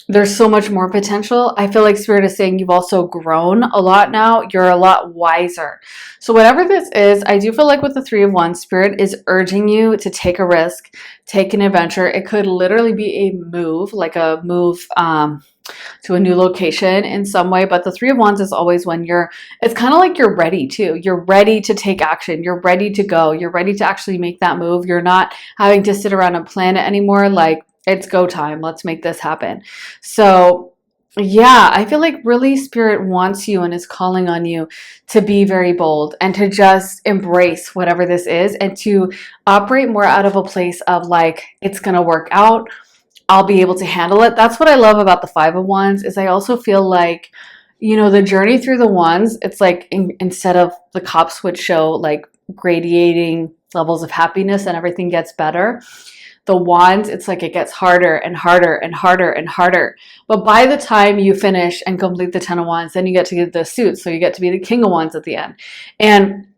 there's so much more potential. I feel like Spirit is saying you've also grown a lot now. You're a lot wiser. So whatever this is, I do feel like with the 3 of Wands, Spirit is urging you to take a risk, take an adventure. It could literally be a move, like a move to a new location in some way. But the Three of Wands is always when it's kind of like you're ready too. You're ready to take action. You're ready to go. You're ready to actually make that move. You're not having to sit around and plan it anymore. Like, it's go time. Let's make this happen. So yeah, I feel like really Spirit wants you and is calling on you to be very bold and to just embrace whatever this is and to operate more out of a place of like, it's going to work out. I'll be able to handle it. That's what I love about the Five of Wands is I also feel like, the journey through the wands, it's like instead of the cops would show like gradating levels of happiness and everything gets better. The wands, it's like it gets harder and harder and harder and harder. But by the time you finish and complete the 10 of Wands, then you get to get the suit. So you get to be the King of Wands at the end. And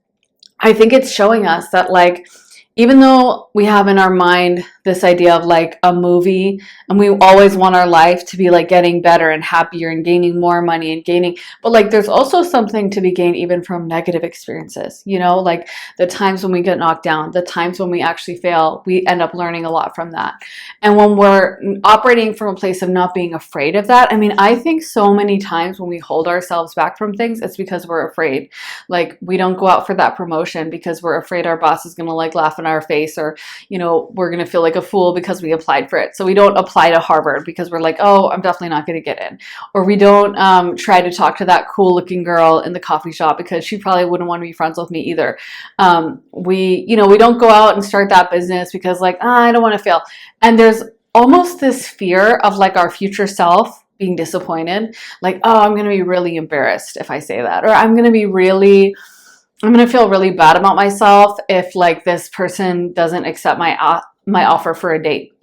I think it's showing us that like, even though we have in our mind this idea of like a movie and we always want our life to be like getting better and happier and gaining more money and gaining, but like there's also something to be gained even from negative experiences, like the times when we get knocked down, the times when we actually fail, we end up learning a lot from that. And when we're operating from a place of not being afraid of that, I mean, I think so many times when we hold ourselves back from things, it's because we're afraid. Like we don't go out for that promotion because we're afraid our boss is going to like laugh in our face, or we're going to feel like a fool because we applied for it. So we don't apply to Harvard because we're like, oh, I'm definitely not going to get in. Or we don't try to talk to that cool looking girl in the coffee shop because she probably wouldn't want to be friends with me either. We don't go out and start that business because like, I don't want to fail. And there's almost this fear of like our future self being disappointed. Like, oh, I'm going to be really embarrassed if I say that. Or I'm going to feel really bad about myself if like this person doesn't accept my offer for a date,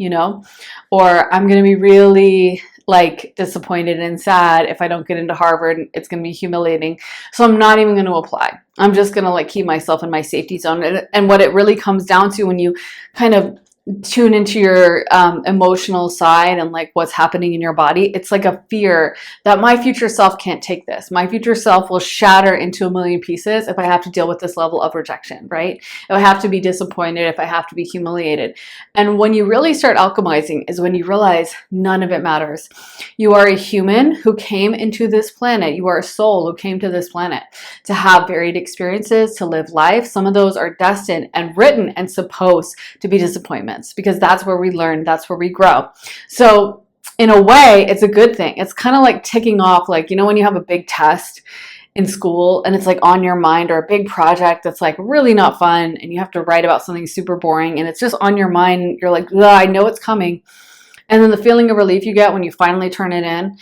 or I'm going to be really like disappointed and sad if I don't get into Harvard. It's going to be humiliating. So I'm not even going to apply. I'm just going to like keep myself in my safety zone. And what it really comes down to when you kind of tune into your emotional side and like what's happening in your body, it's like a fear that my future self can't take this. My future self will shatter into a million pieces if I have to deal with this level of rejection, right? If I have to be disappointed, if I have to be humiliated. And when you really start alchemizing is when you realize none of it matters. You are a human who came into this planet. You are a soul who came to this planet to have varied experiences, to live life. Some of those are destined and written and supposed to be disappointments, because that's where we learn, that's where we grow. So in a way, it's a good thing. It's kind of like ticking off, like, when you have a big test in school and it's like on your mind, or a big project that's like really not fun and you have to write about something super boring and it's just on your mind and you're like, I know it's coming. And then the feeling of relief you get when you finally turn it in,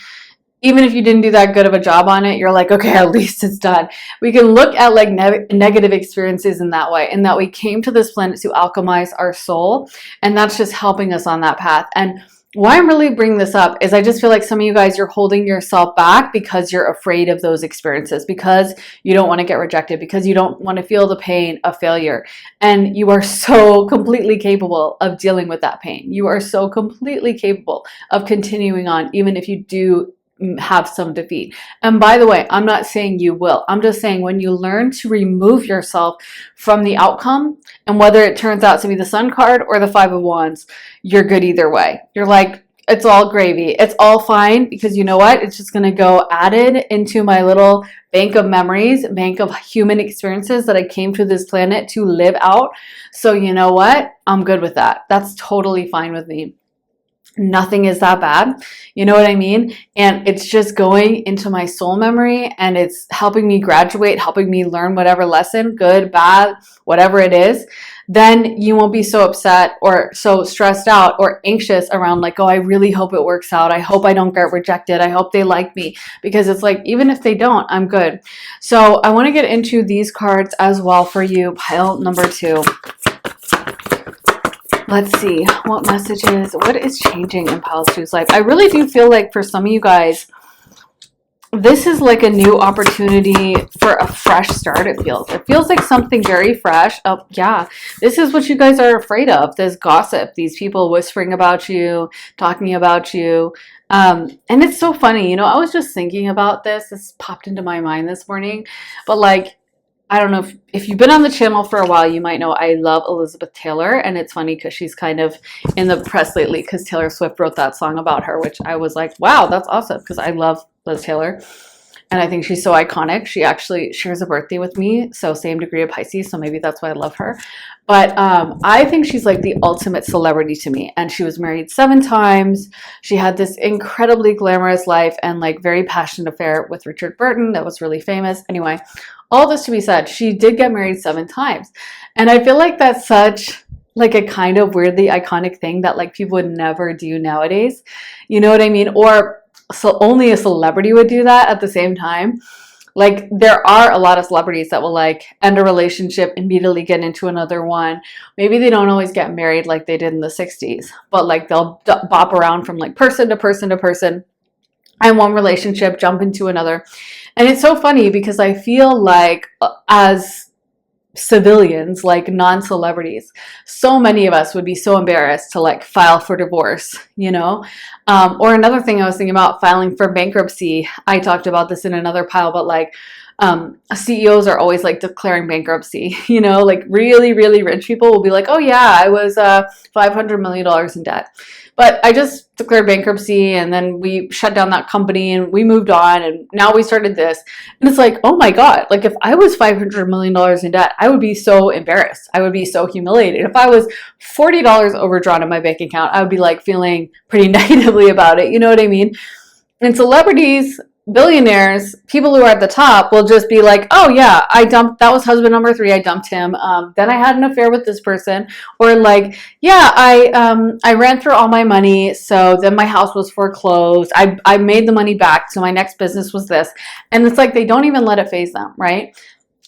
even if you didn't do that good of a job on it, you're like, okay, at least it's done. We can look at like negative experiences in that way, and that we came to this planet to alchemize our soul, and that's just helping us on that path. And why I'm really bringing this up is I just feel like some of you guys, you're holding yourself back because you're afraid of those experiences, because you don't want to get rejected, because you don't want to feel the pain of failure. And you are so completely capable of dealing with that pain. You are so completely capable of continuing on, even if you do have some defeat. And by the way, I'm not saying you will. I'm just saying when you learn to remove yourself from the outcome, and whether it turns out to be the Sun card or the Five of Wands, you're good either way. You're like, it's all gravy. It's all fine, because you know what? It's just going to go added into my little bank of memories, bank of human experiences that I came to this planet to live out. So you know what? I'm good with that. That's totally fine with me. Nothing is that bad. You know what I mean? And it's just going into my soul memory, and it's helping me graduate, helping me learn whatever lesson, good, bad, whatever it is. Then you won't be so upset or so stressed out or anxious around like, oh, I really hope it works out. I hope I don't get rejected. I hope they like me, because it's like, even if they don't, I'm good. So I want to get into these cards as well for you. Pile number 2. Let's see, what messages, what is changing in Pile 2's life? I really do feel like for some of you guys, this is like a new opportunity for a fresh start. It feels like something very fresh. Oh, yeah, this is what you guys are afraid of. This gossip, these people whispering about you, talking about you. And it's so funny, I was just thinking about this. This popped into my mind this morning. But like, I don't know if you've been on the channel for a while, you might know I love Elizabeth Taylor. And it's funny because she's kind of in the press lately because Taylor Swift wrote that song about her, which I was like, wow, that's awesome because I love Liz Taylor. And I think she's so iconic. She actually shares a birthday with me, so same degree of Pisces, so maybe that's why I love her. But I think she's like the ultimate celebrity to me. And she was married 7 times. She had this incredibly glamorous life and like very passionate affair with Richard Burton that was really famous. Anyway, all this to be said, she did get married 7 times. And I feel like that's such like a kind of weirdly iconic thing that like people would never do nowadays. You know what I mean? Or so only a celebrity would do that at the same time. Like there are a lot of celebrities that will like end a relationship, immediately get into another one. Maybe they don't always get married like they did in the 60s, but like they'll bop around from like person to person to person and one relationship jump into another. And it's so funny because I feel like as civilians, like non-celebrities, so many of us would be so embarrassed to like file for divorce, you know. Or another thing I was thinking about, filing for bankruptcy. I talked about this in another pile, but like CEOs are always like declaring bankruptcy, you know, like really, really rich people will be like, oh yeah, I was $500 million in debt. But I just declared bankruptcy and then we shut down that company and we moved on and now we started this. And it's like, oh my God, like if I was $500 million in debt, I would be so embarrassed. I would be so humiliated. If I was $40 overdrawn in my bank account, I would be like feeling pretty negatively about it. You know what I mean? And celebrities, billionaires, people who are at the top will just be like, oh yeah, that was husband number 3, I dumped him. Then I had an affair with this person. Or like, yeah, I ran through all my money, so then my house was foreclosed. I made the money back, so my next business was this. And it's like they don't even let it faze them, right?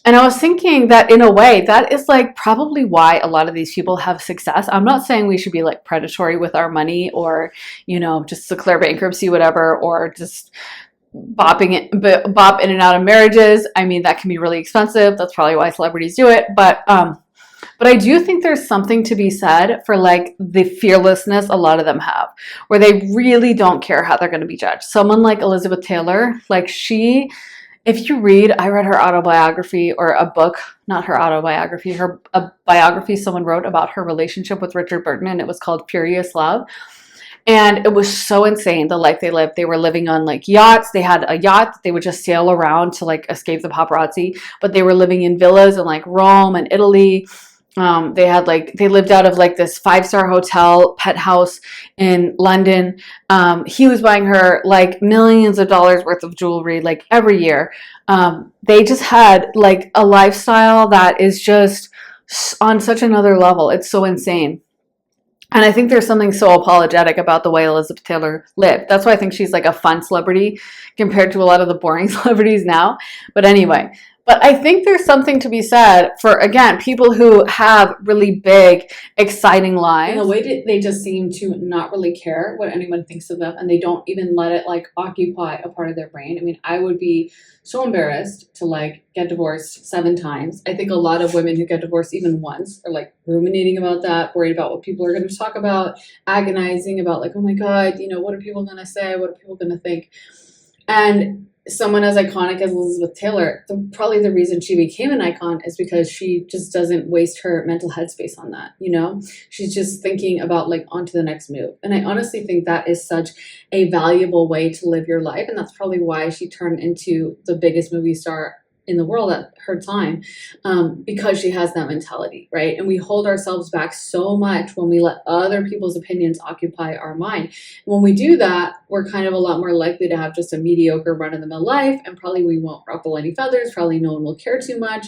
And I was thinking that in a way, that is like probably why a lot of these people have success. I'm not saying we should be like predatory with our money or, you know, just declare bankruptcy, whatever, or just bop in and out of marriages. I mean, that can be really expensive. That's probably why celebrities do it. But I do think there's something to be said for like the fearlessness a lot of them have, where they really don't care how they're going to be judged. Someone like Elizabeth Taylor, like if you read, I read her autobiography or a book, not her autobiography, a biography someone wrote about her relationship with Richard Burton, and it was called Furious Love. And it was so insane, the life they lived. They were living on like yachts. They had a yacht that they would just sail around to like escape the paparazzi, but they were living in villas in like Rome and Italy. They lived out of like this 5-star hotel pet house in London. He was buying her like millions of dollars worth of jewelry like every year. They just had like a lifestyle that is just on such another level. It's so insane. And I think there's something so apologetic about the way Elizabeth Taylor lived. That's why I think she's like a fun celebrity compared to a lot of the boring celebrities now. But anyway, but I think there's something to be said for, again, people who have really big, exciting lives. And the way that they just seem to not really care what anyone thinks of them, and they don't even let it like occupy a part of their brain. I mean, I would be so embarrassed to like get divorced 7 times. I think a lot of women who get divorced even once are like ruminating about that, worried about what people are going to talk about, agonizing about like, oh my God, you know, what are people going to say? What are people going to think? And someone as iconic as Elizabeth Taylor, probably the reason she became an icon is because she just doesn't waste her mental headspace on that, you know? She's just thinking about like on to the next move. And I honestly think that is such a valuable way to live your life. And that's probably why she turned into the biggest movie star in the world at her time, because she has that mentality, right? And we hold ourselves back so much when we let other people's opinions occupy our mind. When we do that, we're kind of a lot more likely to have just a mediocre run-of-the-mill life, and probably we won't ruffle any feathers. Probably no one will care too much.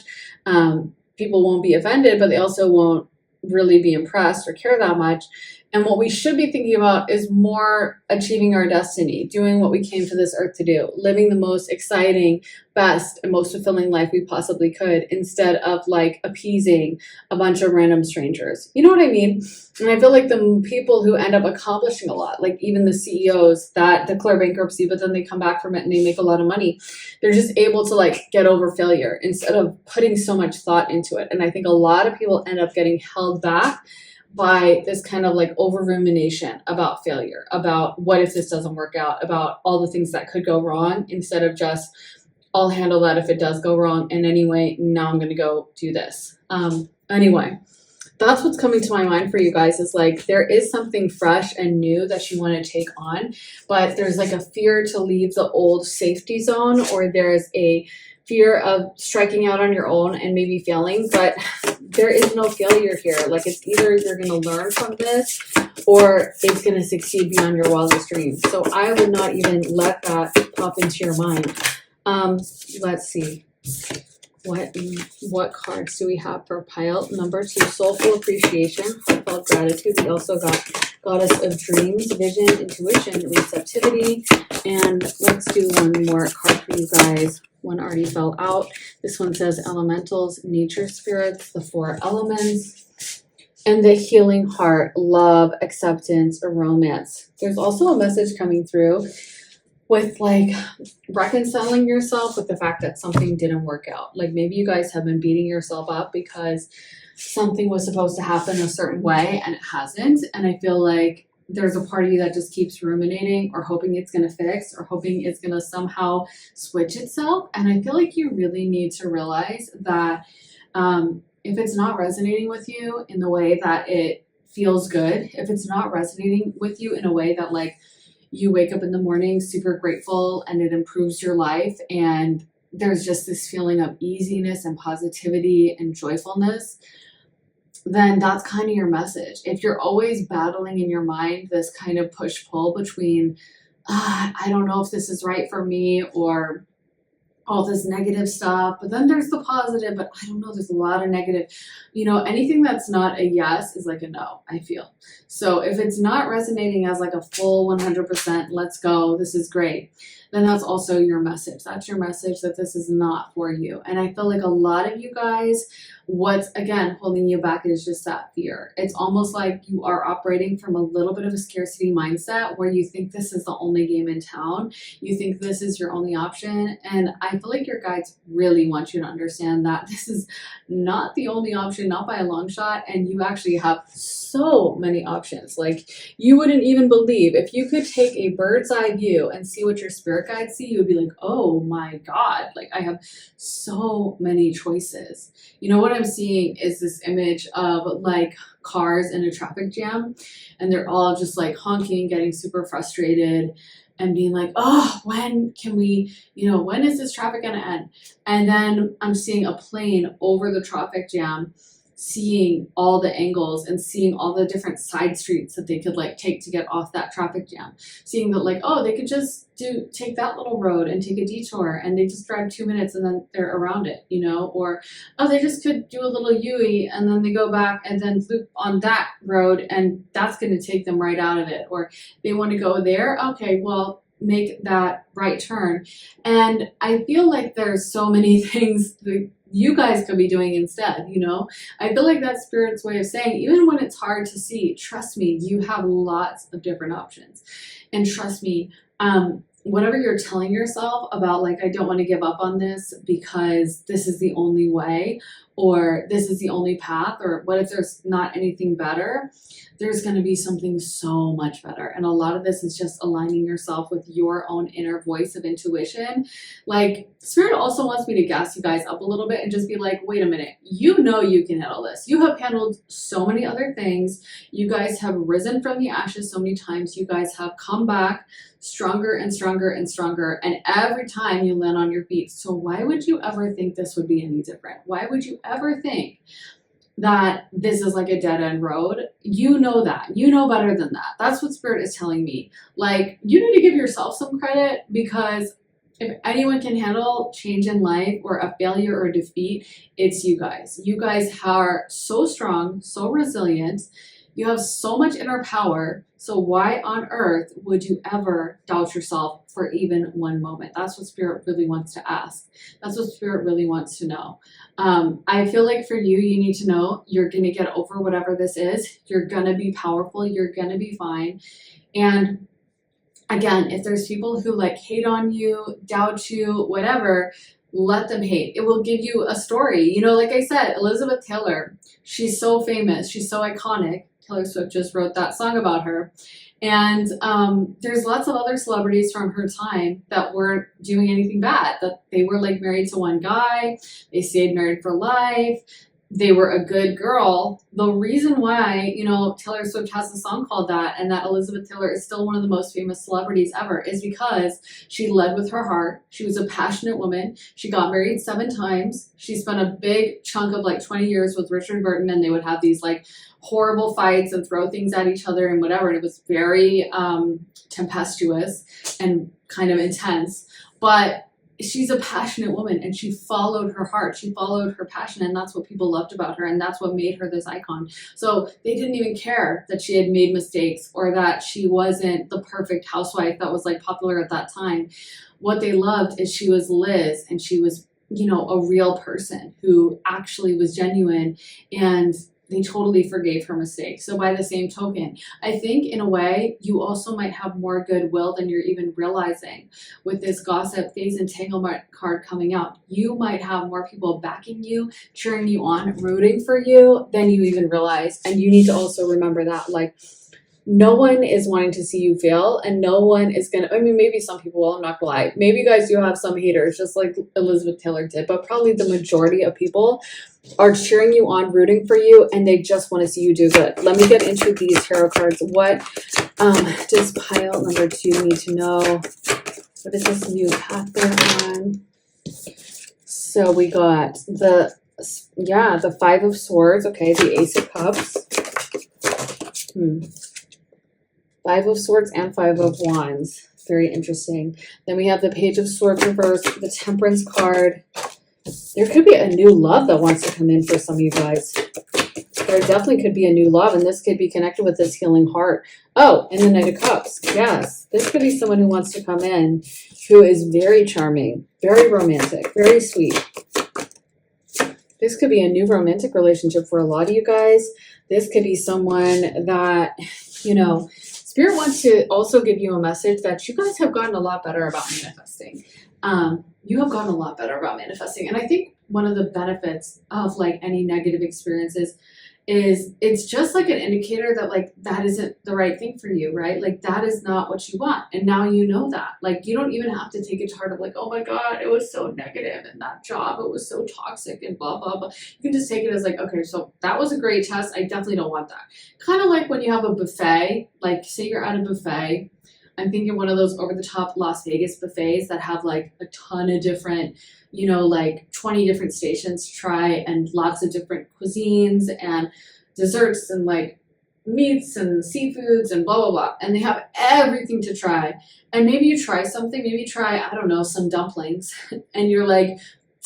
People won't be offended, but they also won't really be impressed or care that much. And what we should be thinking about is more achieving our destiny, doing what we came to this earth to do, living the most exciting, best, and most fulfilling life we possibly could, instead of like appeasing a bunch of random strangers. You know what I mean? And I feel like the people who end up accomplishing a lot, like even the CEOs that declare bankruptcy, but then they come back from it and they make a lot of money, they're just able to like get over failure instead of putting so much thought into it. And I think a lot of people end up getting held back by this kind of like over rumination about failure, about what if this doesn't work out, about all the things that could go wrong, instead of just I'll handle that if it does go wrong. And anyway, now I'm going to go do this. Anyway, that's what's coming to my mind for you guys, is like there is something fresh and new that you want to take on, but there's like a fear to leave the old safety zone, or there's a fear of striking out on your own and maybe failing, but there is no failure here. Like it's either you're going to learn from this or it's going to succeed beyond your wildest dreams. So I would not even let that pop into your mind. Let's see. What cards do we have for pile number 2? Soulful appreciation, heartfelt gratitude. We also got goddess of dreams, vision, intuition, receptivity. And let's do one more card for you guys. One already fell out. This one says elementals, nature spirits, the 4 elements, and the healing heart, love, acceptance, or romance. There's also a message coming through with like reconciling yourself with the fact that something didn't work out. Like maybe you guys have been beating yourself up because something was supposed to happen a certain way and it hasn't. And I feel like there's a part of you that just keeps ruminating or hoping it's going to fix or hoping it's going to somehow switch itself. And I feel like you really need to realize that if it's not resonating with you in the way that it feels good, if it's not resonating with you in a way that like you wake up in the morning super grateful and it improves your life and there's just this feeling of easiness and positivity and joyfulness, then that's kind of your message. If you're always battling in your mind this kind of push-pull between, I don't know if this is right for me, or all this negative stuff, but then there's the positive, but I don't know, there's a lot of negative. You know, anything that's not a yes is like a no, I feel. So if it's not resonating as like a full 100%, let's go, this is great, then that's also your message. That's your message that this is not for you. And I feel like a lot of you guys, what's again holding you back is just that fear. It's almost like you are operating from a little bit of a scarcity mindset where you think this is the only game in town. You think this is your only option. And I feel like your guides really want you to understand that this is not the only option, not by a long shot. And you actually have so many options. Like you wouldn't even believe if you could take a bird's eye view and see what your spirit guides see, you would be like, oh my God, like I have so many choices. You know what I'm seeing is this image of like cars in a traffic jam and they're all just like honking, getting super frustrated and being like, oh, when can we, you know, when is this traffic gonna end? And then I'm seeing a plane over the traffic jam, seeing all the angles and seeing all the different side streets that they could like take to get off that traffic jam. Seeing that like, oh, they could just take that little road and take a detour and they just drive 2 minutes and then they're around it, you know, or, oh, they just could do a little U-ey and then they go back and then loop on that road and that's going to take them right out of it. Or they want to go there. Okay, well, make that right turn. And I feel like there's so many things that you guys could be doing instead, you know? I feel like that's Spirit's way of saying, even when it's hard to see, trust me, you have lots of different options. And trust me, whatever you're telling yourself about like, I don't want to give up on this because this is the only way, or this is the only path, or what if there's not anything better? There's going to be something so much better. And a lot of this is just aligning yourself with your own inner voice of intuition. Like Spirit also wants me to gas you guys up a little bit and just be like, wait a minute, you know you can handle this. You have handled so many other things. You guys have risen from the ashes so many times. You guys have come back stronger and stronger and stronger. And every time you land on your feet. So why would you ever think this would be any different? Why would you ever think that this is like a dead end road? You know that. You know better than that. That's what Spirit is telling me. Like, you need to give yourself some credit, because if anyone can handle change in life or a failure or a defeat, it's you guys. You guys are so strong, so resilient. You have so much inner power. So why on earth would you ever doubt yourself for even one moment? That's what Spirit really wants to ask. That's what Spirit really wants to know. I feel like for you, you need to know you're going to get over whatever this is. You're going to be powerful. You're going to be fine. And again, if there's people who like hate on you, doubt you, whatever, let them hate. It will give you a story. You know, like I said, Elizabeth Taylor, she's so famous. She's so iconic. Taylor Swift just wrote that song about her. And there's lots of other celebrities from her time that weren't doing anything bad, that they were like married to one guy, they stayed married for life, they were a good girl. The reason why, you know, Taylor Swift has a song called that, and that Elizabeth Taylor is still one of the most famous celebrities ever, is because she led with her heart. She was a passionate woman. She got married 7 times. She spent a big chunk of like 20 years with Richard Burton, and they would have these like horrible fights and throw things at each other and whatever. And it was very tempestuous and kind of intense. But she's a passionate woman, and she followed her heart. She followed her passion, and that's what people loved about her, and that's what made her this icon. So they didn't even care that she had made mistakes or that she wasn't the perfect housewife that was like popular at that time. What they loved is she was Liz, and she was, you know, a real person who actually was genuine, and they totally forgave her mistakes. So by the same token, I think in a way, you also might have more goodwill than you're even realizing with this gossip phase entanglement card coming out. You might have more people backing you, cheering you on, rooting for you than you even realize. And you need to also remember that, like, no one is wanting to see you fail, and no one is gonna, I mean, maybe some people will, I'm not gonna lie. Maybe you guys do have some haters, just like Elizabeth Taylor did, but probably the majority of people are cheering you on, rooting for you, and they just want to see you do good. Let me get into these tarot cards. What does pile number 2 need to know? What is this new path they're on? So we got the 5 of Swords. Okay, the Ace of Cups. 5 of Swords and 5 of Wands. Very interesting. Then we have the Page of Swords reversed, the Temperance card. There could be a new love that wants to come in for some of you guys. There definitely could be a new love, and this could be connected with this healing heart. Oh, and the Knight of Cups. Yes, this could be someone who wants to come in who is very charming, very romantic, very sweet. This could be a new romantic relationship for a lot of you guys. This could be someone that, you know, Spirit wants to also give you a message that you guys have gotten a lot better about manifesting. You have gotten a lot better about manifesting. And I think one of the benefits of like any negative experiences is it's just like an indicator that like that isn't the right thing for you, right? Like that is not what you want. And now you know that. Like you don't even have to take it to heart of like, oh my God, it was so negative and that job, it was so toxic and blah, blah, blah. You can just take it as like, okay, so that was a great test. I definitely don't want that. Kind of like when you have a buffet, like say you're at a buffet. I'm thinking one of those over-the-top Las Vegas buffets that have like a ton of different, you know, like 20 different stations to try and lots of different cuisines and desserts and like meats and seafoods and blah, blah, blah. And they have everything to try. And maybe you try something, maybe you try, I don't know, some dumplings and you're like,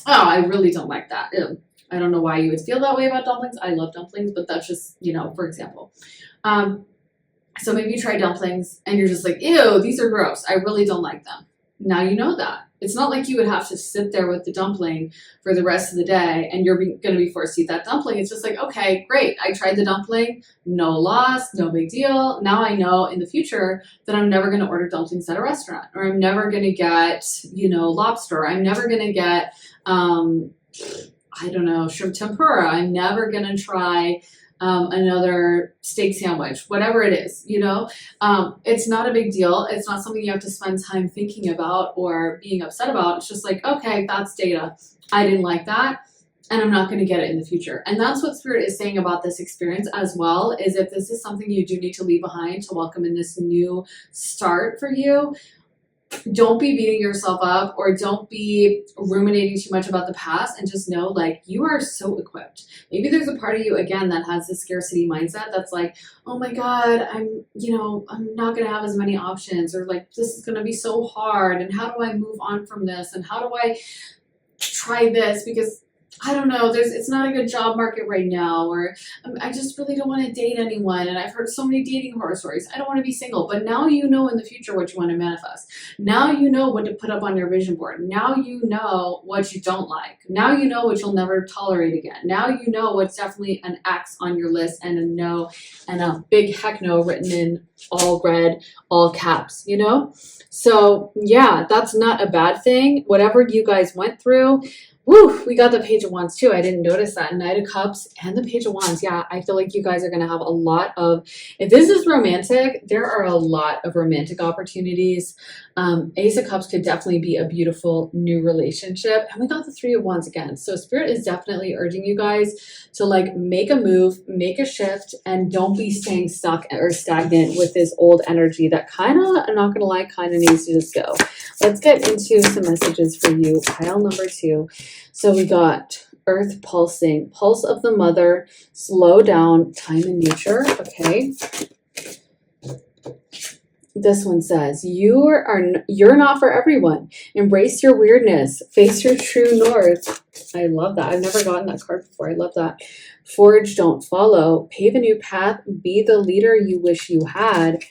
oh, I really don't like that. Ew. I don't know why you would feel that way about dumplings. I love dumplings, but that's just, you know, for example. So maybe you try dumplings and you're just like, ew, these are gross. I really don't like them. Now you know that. It's not like you would have to sit there with the dumpling for the rest of the day and you're going to be forced to eat that dumpling. It's just like, okay, great. I tried the dumpling. No loss, no big deal. Now I know in the future that I'm never going to order dumplings at a restaurant, or I'm never going to get, you know, lobster. I'm never going to get, I don't know, shrimp tempura. I'm never going to try another steak sandwich, whatever it is, you know, it's not a big deal. It's not something you have to spend time thinking about or being upset about. It's just like, okay, that's data. I didn't like that, and I'm not going to get it in the future. And that's what Spirit is saying about this experience as well, is if this is something you do need to leave behind to welcome in this new start for you, don't be beating yourself up or don't be ruminating too much about the past, and just know like you are so equipped. Maybe there's a part of you again that has this scarcity mindset that's like, oh my God, I'm not going to have as many options, or like this is going to be so hard, and how do I move on from this, and how do I try this because I don't know, it's not a good job market right now, or I just really don't want to date anyone, and I've heard so many dating horror stories. I don't want to be single. But now you know in the future what you want to manifest. Now you know what to put up on your vision board. Now you know what you don't like. Now you know what you'll never tolerate again. Now you know what's definitely an X on your list and a no and a big heck no written in all red, all caps, you know? So yeah, that's not a bad thing. Whatever you guys went through, Woo, we got the Page of Wands too. I didn't notice that. Knight of Cups and the Page of Wands. Yeah, I feel like you guys are going to have a lot of, if this is romantic, there are a lot of romantic opportunities. Ace of Cups could definitely be a beautiful new relationship. And we got the Three of Wands again. So Spirit is definitely urging you guys to like make a move, make a shift, and don't be staying stuck or stagnant with this old energy that kind of, I'm not going to lie, kind of needs to just go. Let's get into some messages for you. Pile number 2. So we got Earth pulsing, pulse of the mother, slow down, time in nature. Okay. This one says, you're not for everyone. Embrace your weirdness. Face your true north. I love that. I've never gotten that card before. I love that. Forge, don't follow. Pave a new path. Be the leader you wish you had.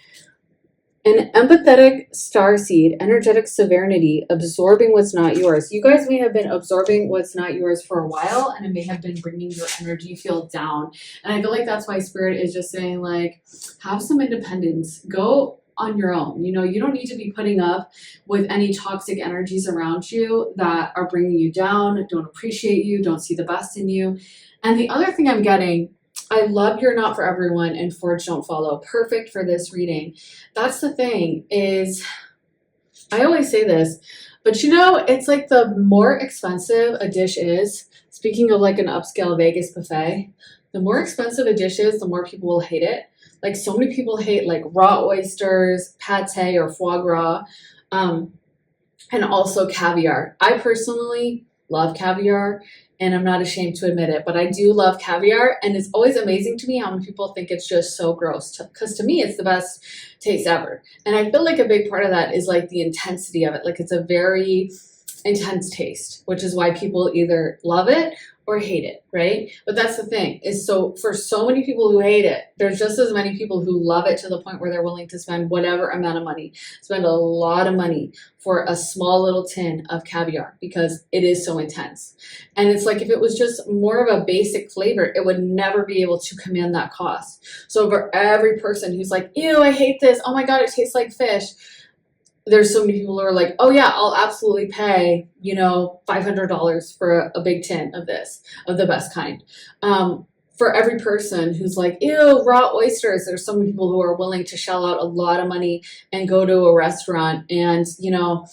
An empathetic starseed, energetic sovereignty, absorbing what's not yours. You guys may have been absorbing what's not yours for a while, and it may have been bringing your energy field down. And I feel like that's why Spirit is just saying, like, have some independence. Go on your own. You know, you don't need to be putting up with any toxic energies around you that are bringing you down, don't appreciate you, don't see the best in you. And the other thing I'm getting, I love You're Not For Everyone and Forge Don't Follow. Perfect for this reading. That's the thing is, I always say this, but you know, it's like the more expensive a dish is, speaking of like an upscale Vegas buffet, the more expensive a dish is, the more people will hate it. Like so many people hate like raw oysters, pate or foie gras, and also caviar. I personally love caviar, and I'm not ashamed to admit it, but I do love caviar, and it's always amazing to me how many people think it's just so gross, because to me, it's the best taste ever. And I feel like a big part of that is like the intensity of it. Like it's a very intense taste, which is why people either love it or hate it, right? But that's the thing is, so for so many people who hate it, there's just as many people who love it to the point where they're willing to spend whatever amount of money, spend a lot of money for a small little tin of caviar because it is so intense. And it's like, if it was just more of a basic flavor, it would never be able to command that cost. So for every person who's like, ew, I hate this, oh my God, it tastes like fish, there's so many people who are like, oh yeah, I'll absolutely pay, you know, $500 for a big tin of this, of the best kind. For every person who's like, ew, raw oysters, there's so many people who are willing to shell out a lot of money and go to a restaurant and, you know,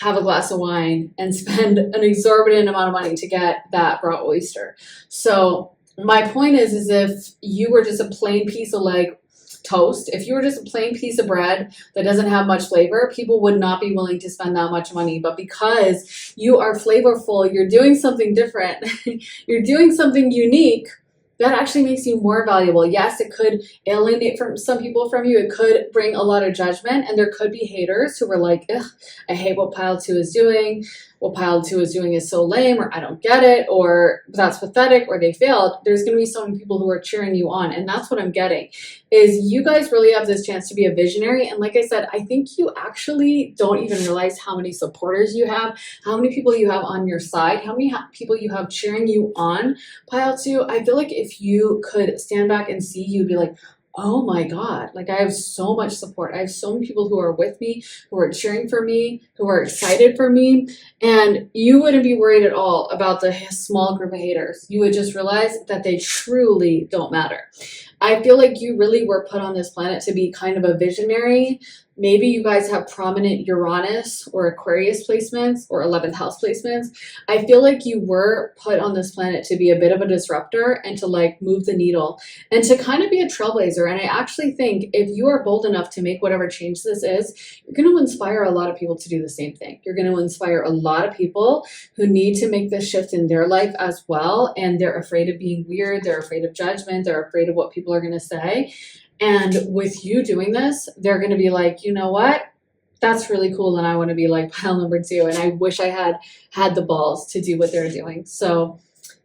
have a glass of wine and spend an exorbitant amount of money to get that raw oyster. So my point is if you were just a plain piece of like toast, if you were just a plain piece of bread that doesn't have much flavor, people would not be willing to spend that much money. But because you are flavorful, you're doing something different, you're doing something unique, that actually makes you more valuable. Yes, it could alienate from some people from you. It could bring a lot of judgment, and there could be haters who were like, ugh, I hate what pile 2 is doing. What pile 2 is doing is so lame, or I don't get it, or that's pathetic, or they failed. There's going to be so many people who are cheering you on. And that's what I'm getting is you guys really have this chance to be a visionary. And like I said, I think you actually don't even realize how many supporters you have, how many people you have on your side, how many people you have cheering you on. Pile 2, I feel like if you could stand back and see, you'd be like, oh my God, like I have so much support. I have so many people who are with me, who are cheering for me, who are excited for me. And you wouldn't be worried at all about the small group of haters. You would just realize that they truly don't matter. I feel like you really were put on this planet to be kind of a visionary. Maybe you guys have prominent Uranus or Aquarius placements or 11th house placements. I feel like you were put on this planet to be a bit of a disruptor and to like move the needle and to kind of be a trailblazer. And I actually think if you are bold enough to make whatever change this is, you're going to inspire a lot of people to do the same thing. You're going to inspire a lot of people who need to make this shift in their life as well. And they're afraid of being weird. They're afraid of judgment. They're afraid of what people are going to say. And with you doing this, they're going to be like, you know what? That's really cool. And I want to be like pile number 2. And I wish I had the balls to do what they're doing. So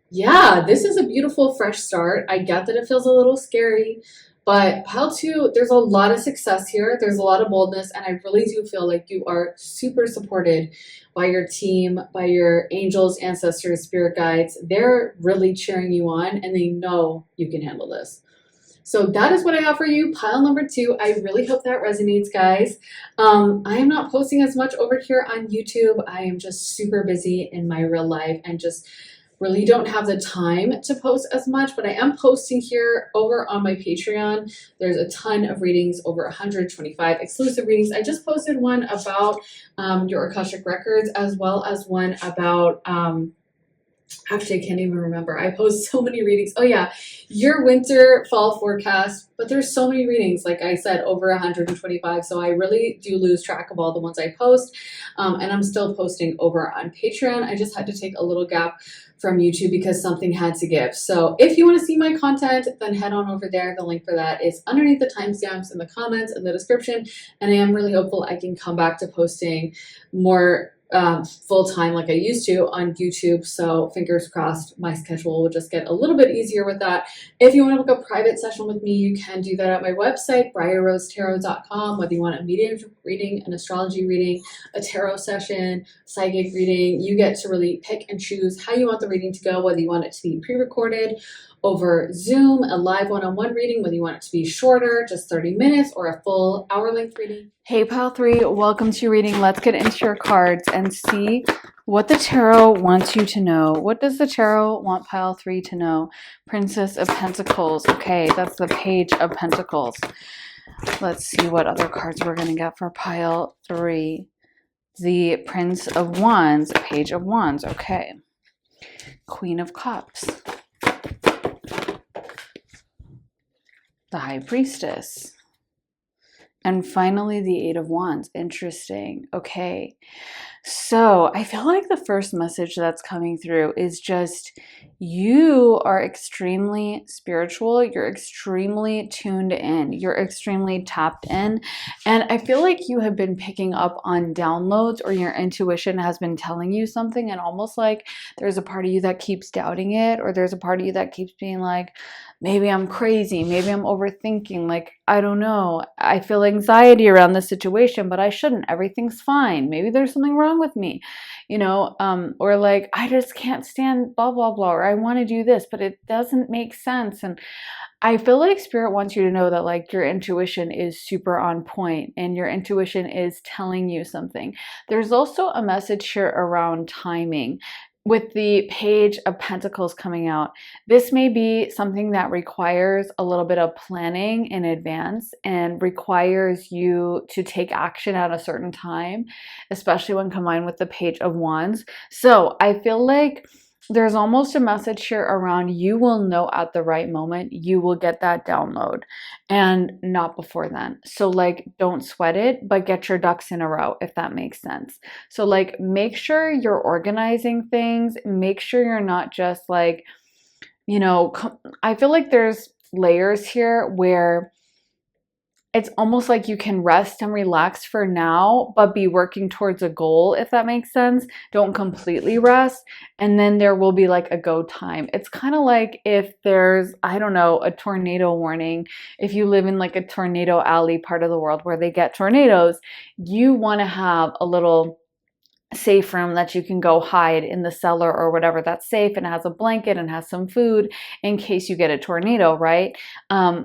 yeah, this is a beautiful fresh start. I get that it feels a little scary, but pile 2, there's a lot of success here. There's a lot of boldness. And I really do feel like you are super supported by your team, by your angels, ancestors, spirit guides. They're really cheering you on and they know you can handle this. So that is what I have for you, pile number 2. I really hope that resonates, guys. I am not posting as much over here on YouTube. I am just super busy in my real life and just really don't have the time to post as much, but I am posting here over on my Patreon. There's a ton of readings, over 125 exclusive readings. I just posted one about your Akashic Records, as well as one about actually, I can't even remember. I post so many readings. Oh yeah, your winter fall forecast. But there's so many readings, like I said, over 125. So I really do lose track of all the ones I post. And I'm still posting over on Patreon. I just had to take a little gap from YouTube because something had to give. So if you want to see my content, then head on over there. The link for that is underneath the timestamps in the comments and the description. And I am really hopeful I can come back to posting more full time like I used to on YouTube. So fingers crossed, my schedule will just get a little bit easier with that. If you want to book a private session with me, you can do that at my website, briarrosetarot.com. Whether you want a medium reading, an astrology reading, a tarot session, psychic reading, you get to really pick and choose how you want the reading to go, whether you want it to be pre-recorded over Zoom, a live one-on-one reading, whether you want it to be shorter, just 30 minutes, or a full hour-length reading. Hey, Pile 3, welcome to your reading. Let's get into your cards and see what the tarot wants you to know. What does the tarot want Pile 3 to know? Princess of Pentacles. Okay, that's the Page of Pentacles. Let's see what other cards we're going to get for Pile 3. The Prince of Wands, Page of Wands. Okay. Queen of Cups. The High Priestess. And finally, the Eight of Wands. Interesting. Okay. So I feel like the first message that's coming through is just you are extremely spiritual. You're extremely tuned in. You're extremely tapped in. And I feel like you have been picking up on downloads, or your intuition has been telling you something, and almost like there's a part of you that keeps doubting it, or there's a part of you that keeps being like, maybe I'm crazy, maybe I'm overthinking, like, I don't know, I feel anxiety around this situation, but I shouldn't, everything's fine, maybe there's something wrong with me, you know, or like, I just can't stand blah, blah, blah, or I want to do this, but it doesn't make sense. And I feel like Spirit wants you to know that like your intuition is super on point and your intuition is telling you something. There's also a message here around timing. With the Page of Pentacles coming out, this may be something that requires a little bit of planning in advance and requires you to take action at a certain time, especially when combined with the Page of Wands. So I feel like there's almost a message here around you will know at the right moment, you will get that download, and not before then. So like, don't sweat it, but get your ducks in a row, if that makes sense. So like, make sure you're organizing things, make sure you're not just like, you know, I feel like there's layers here where it's almost like you can rest and relax for now, but be working towards a goal, if that makes sense. Don't completely rest. And then there will be like a go time. It's kind of like if there's, I don't know, a tornado warning. If you live in like a tornado alley part of the world where they get tornadoes, you want to have a little safe room that you can go hide in the cellar or whatever that's safe and has a blanket and has some food in case you get a tornado, right?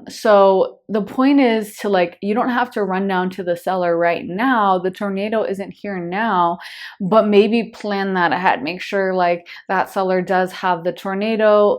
So the point is to like, you don't have to run down to the cellar right now. The tornado isn't here now, but maybe plan that ahead. Make sure like that cellar does have the tornado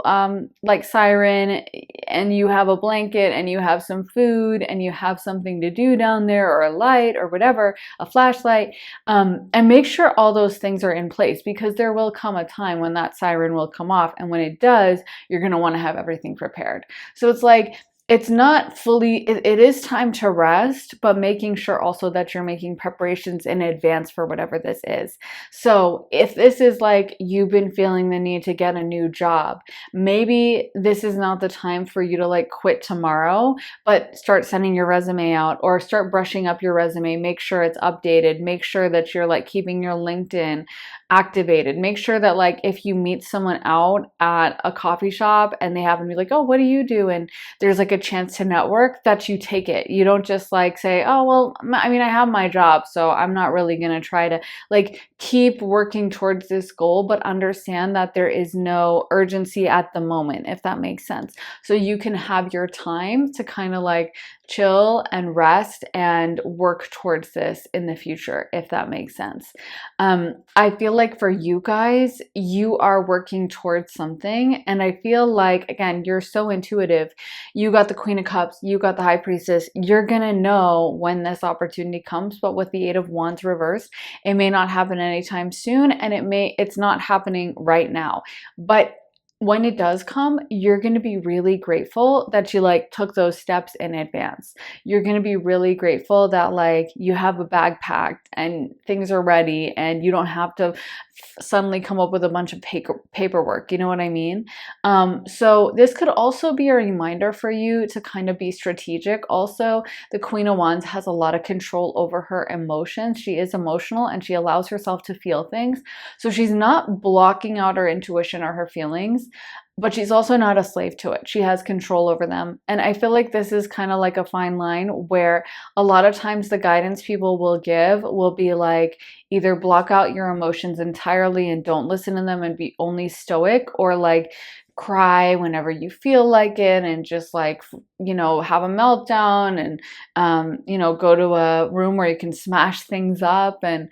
like siren, and you have a blanket and you have some food and you have something to do down there, or a light or whatever, a flashlight, and make sure all those things are in place, because there will come a time when that siren will come off, and when it does, you're going to want to have everything prepared. So it's like, it's not fully, it is time to rest, but making sure also that you're making preparations in advance for whatever this is. So if this is like you've been feeling the need to get a new job, maybe this is not the time for you to like quit tomorrow, but start sending your resume out, or start brushing up your resume. Make sure it's updated. Make sure that you're like keeping your LinkedIn activated. Make sure that like if you meet someone out at a coffee shop and they happen to be like, oh, what do you do? And there's like a good chance to network, that you take it. You don't just like say, oh, well, I mean, I have my job, so I'm not really going to try to like keep working towards this goal, but understand that there is no urgency at the moment, if that makes sense. So you can have your time to kind of like chill and rest and work towards this in the future, if that makes sense. I feel like for you guys, you are working towards something. And I feel like, again, you're so intuitive. You got the Queen of Cups, you got the High Priestess. You're going to know when this opportunity comes. But with the Eight of Wands reversed, it may not happen anytime soon. And it's not happening right now. But when it does come, you're going to be really grateful that you like took those steps in advance. You're going to be really grateful that like you have a bag packed and things are ready and you don't have to suddenly come up with a bunch of paperwork. You know what I mean? So this could also be a reminder for you to kind of be strategic. Also, the Queen of Wands has a lot of control over her emotions. She is emotional and she allows herself to feel things. So she's not blocking out her intuition or her feelings, but she's also not a slave to it. She has control over them. And I feel like this is kind of like a fine line where a lot of times the guidance people will give will be like either block out your emotions entirely and don't listen to them and be only stoic, or like cry whenever you feel like it and just like, you know, have a meltdown and, you know, go to a room where you can smash things up and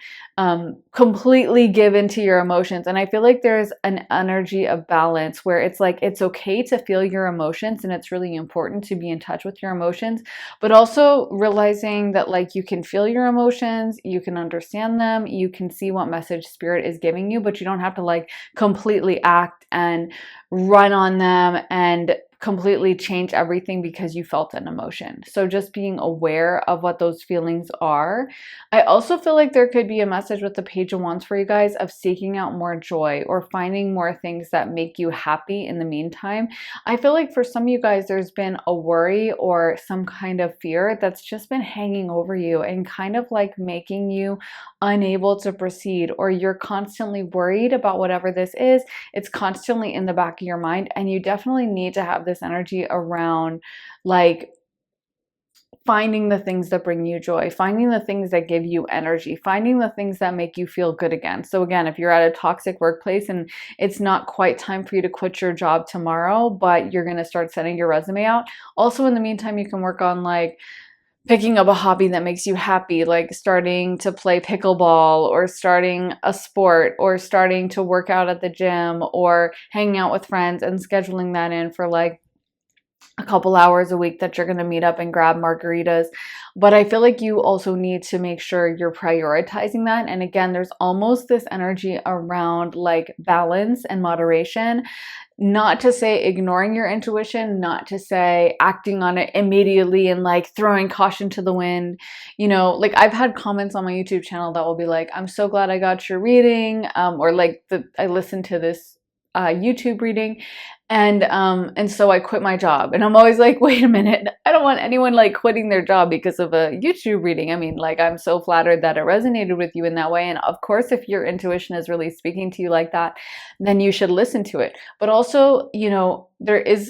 completely give into your emotions. And I feel like there's an energy of balance where it's like, it's okay to feel your emotions and it's really important to be in touch with your emotions, but also realizing that like you can feel your emotions, you can understand them, you can see what message spirit is giving you, but you don't have to like completely act and run on them and completely change everything because you felt an emotion. So just being aware of what those feelings are. I also feel like there could be a message with the Page of Wands for you guys of seeking out more joy or finding more things that make you happy in the meantime. I feel like for some of you guys, there's been a worry or some kind of fear that's just been hanging over you and kind of like making you unable to proceed, or you're constantly worried about whatever this is. It's constantly in the back of your mind, and you definitely need to have this energy around like finding the things that bring you joy, finding the things that give you energy, finding the things that make you feel good again. So again, if you're at a toxic workplace and it's not quite time for you to quit your job tomorrow, but you're going to start sending your resume out. Also, in the meantime, you can work on like picking up a hobby that makes you happy, like starting to play pickleball or starting a sport or starting to work out at the gym or hanging out with friends and scheduling that in for like a couple hours a week that you're going to meet up and grab margaritas. But I feel like you also need to make sure you're prioritizing that. And again, there's almost this energy around like balance and moderation. Not to say ignoring your intuition, not to say acting on it immediately and like throwing caution to the wind. You know, like I've had comments on my YouTube channel that will be like, I'm so glad I got your reading, or like I listened to this YouTube reading and so I quit my job. And I'm always like, wait a minute, I don't want anyone like quitting their job because of a YouTube reading. I mean, like, I'm so flattered that it resonated with you in that way. And of course, if your intuition is really speaking to you like that, then you should listen to it. But also, you know, there is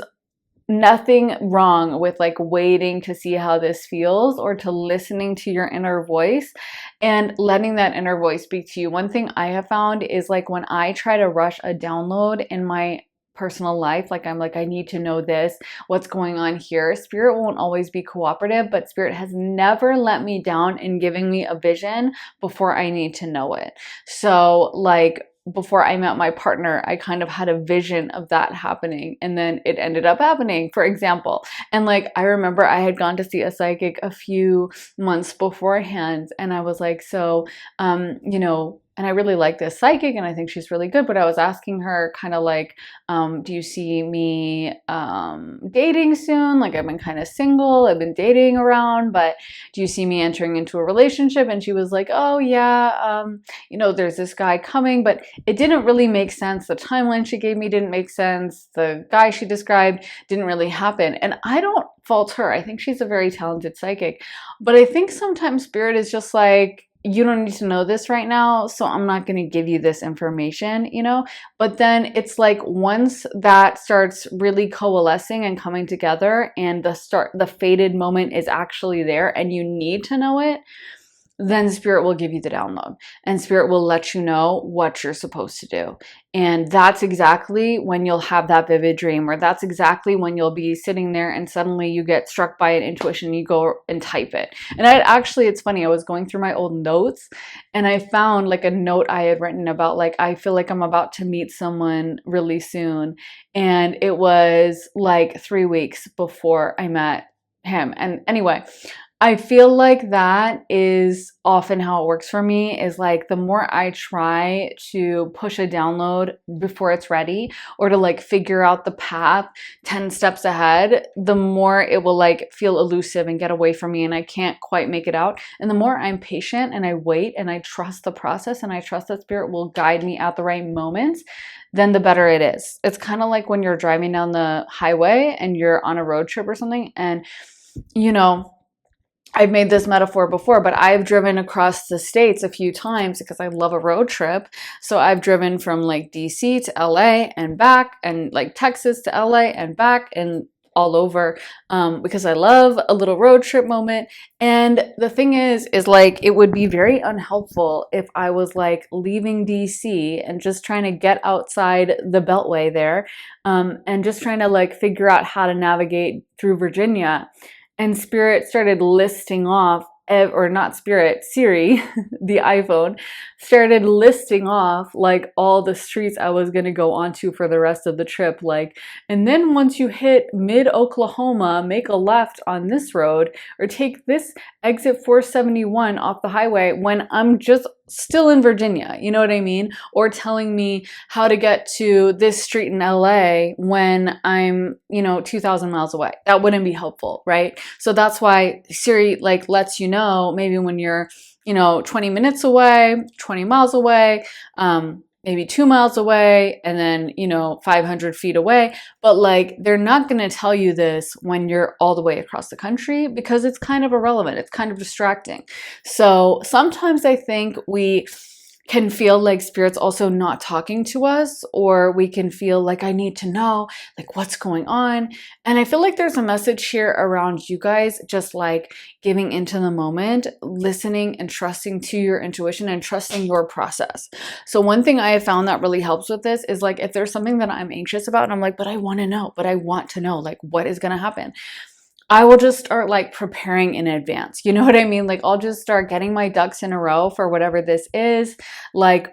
nothing wrong with like waiting to see how this feels or to listening to your inner voice and letting that inner voice speak to you. One thing I have found is like when I try to rush a download in my personal life, like I'm like, I need to know this, what's going on here. Spirit won't always be cooperative, but Spirit has never let me down in giving me a vision before I need to know it. So like before I met my partner, I kind of had a vision of that happening and then it ended up happening, for example. And like, I remember I had gone to see a psychic a few months beforehand and I was like, so, you know, and I really like this psychic and I think she's really good, but I was asking her kind of like, do you see me dating soon? Like I've been kind of single, I've been dating around, but do you see me entering into a relationship? And she was like, oh yeah, you know, there's this guy coming, but it didn't really make sense. The timeline she gave me didn't make sense. The guy she described didn't really happen. And I don't fault her. I think she's a very talented psychic, but I think sometimes Spirit is just like, you don't need to know this right now, so I'm not going to give you this information, you know? But then it's like once that starts really coalescing and coming together and the fated moment is actually there and you need to know it, then spirit will give you the download and spirit will let you know what you're supposed to do. And that's exactly when you'll have that vivid dream, or that's exactly when you'll be sitting there and suddenly you get struck by an intuition, you go and type it. And it's funny, I was going through my old notes and I found like a note I had written about like, I feel like I'm about to meet someone really soon. And it was like 3 weeks before I met him. And anyway, I feel like that is often how it works for me, is like the more I try to push a download before it's ready, or to like figure out the path 10 steps ahead, the more it will like feel elusive and get away from me and I can't quite make it out. And the more I'm patient and I wait and I trust the process and I trust that spirit will guide me at the right moments, then the better it is. It's kind of like when you're driving down the highway and you're on a road trip or something, and you know, I've made this metaphor before, but I've driven across the states a few times because I love a road trip. So I've driven from like DC to LA and back, and like Texas to LA and back, and all over, because I love a little road trip moment. And the thing is like, it would be very unhelpful if I was like leaving DC and just trying to get outside the Beltway there, and just trying to like figure out how to navigate through Virginia. And Spirit started listing off, or not Spirit, Siri, the iPhone, started listing off like all the streets I was going to go onto for the rest of the trip. Like, and then once you hit mid-Oklahoma, make a left on this road, or take this exit 471 off the highway, when I'm just still in Virginia, you know what I mean? Or telling me how to get to this street in LA when I'm, 2,000 miles away. That wouldn't be helpful, right? So that's why Siri like lets you know maybe when you're, 20 minutes away, 20 miles away, maybe 2 miles away, and then, 500 feet away. But like, they're not going to tell you this when you're all the way across the country, because it's kind of irrelevant. It's kind of distracting. So sometimes I think we can feel like Spirit's also not talking to us, or we can feel like I need to know like what's going on. And I feel like there's a message here around you guys just like giving into the moment, listening and trusting to your intuition and trusting your process. So one thing I have found that really helps with this is like, if there's something that I'm anxious about and I'm like, but I want to know like what is going to happen, I will just start like preparing in advance. You know what I mean? Like, I'll just start getting my ducks in a row for whatever this is. Like,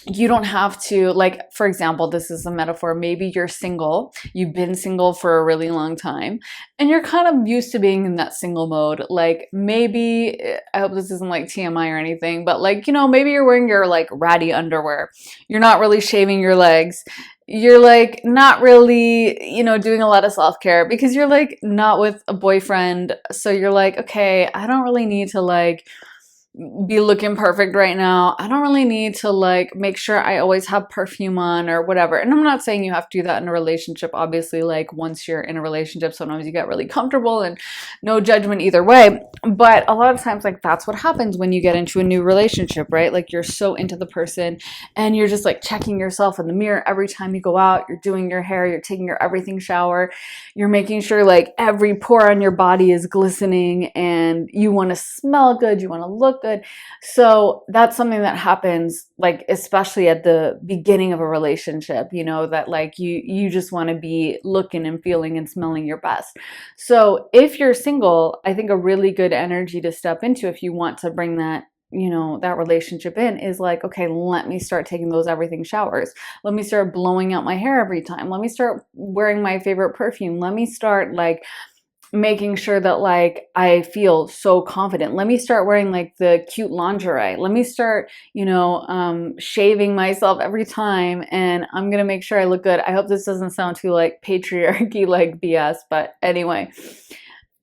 you don't have to, like, for example, this is a metaphor. Maybe you're single, you've been single for a really long time, and you're kind of used to being in that single mode. Like, maybe, I hope this isn't like TMI or anything, but like, maybe you're wearing your like ratty underwear. You're not really shaving your legs. You're like not really, doing a lot of self-care because you're like not with a boyfriend. So you're like, okay, I don't really need to like be looking perfect right now. I don't really need to like make sure I always have perfume on or whatever. And I'm not saying you have to do that in a relationship. Obviously, like once you're in a relationship, sometimes you get really comfortable, and no judgment either way. But a lot of times, like that's what happens when you get into a new relationship, right? Like you're so into the person and you're just like checking yourself in the mirror every time you go out. You're doing your hair, you're taking your everything shower. You're making sure like every pore on your body is glistening, and you want to smell good. You want to look good. So that's something that happens, like, especially at the beginning of a relationship, that like you just want to be looking and feeling and smelling your best. So if you're single, I think a really good energy to step into if you want to bring that, that relationship in is like, okay, let me start taking those everything showers. Let me start blowing out my hair every time. Let me start wearing my favorite perfume. Let me start like making sure that like I feel so confident. Let me start wearing like the cute lingerie. Let me start, shaving myself every time, and I'm going to make sure I look good. I hope this doesn't sound too like patriarchy, like BS, but anyway,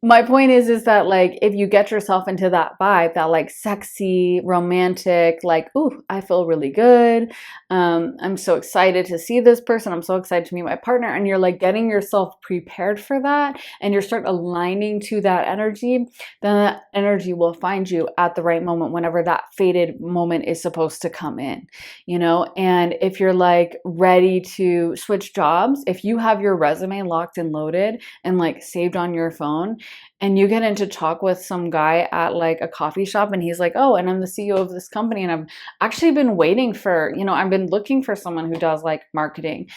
my point is that like if you get yourself into that vibe, that like sexy romantic, like, ooh, I feel really good, I'm so excited to see this person, I'm so excited to meet my partner, and you're like getting yourself prepared for that, and you start aligning to that energy, then that energy will find you at the right moment whenever that fated moment is supposed to come in, you know. And if you're like ready to switch jobs, if you have your resume locked and loaded and like saved on your phone, and you get into talk with some guy at like a coffee shop, and he's like, oh, and I'm the CEO of this company, and I've actually been waiting for, you know, I've been looking for someone who does like marketing,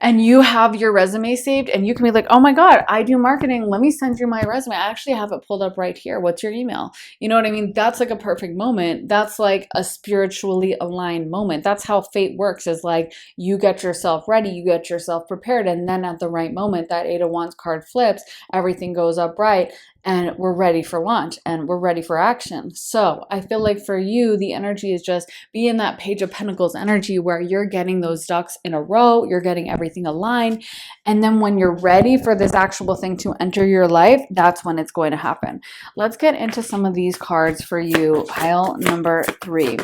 and you have your resume saved, and you can be like, oh my God, I do marketing, let me send you my resume, I actually have it pulled up right here, what's your email? You know what I mean? That's like a perfect moment. That's like a spiritually aligned moment. That's how fate works, is like you get yourself ready, you get yourself prepared, and then at the right moment that Eight of Wands card flips, everything goes up right, and we're ready for launch and we're ready for action. So I feel like for you, the energy is just be in that Page of Pentacles energy where you're getting those ducks in a row, you're getting everything aligned. And then when you're ready for this actual thing to enter your life, that's when it's going to happen. Let's get into some of these cards for you. Pile number 3.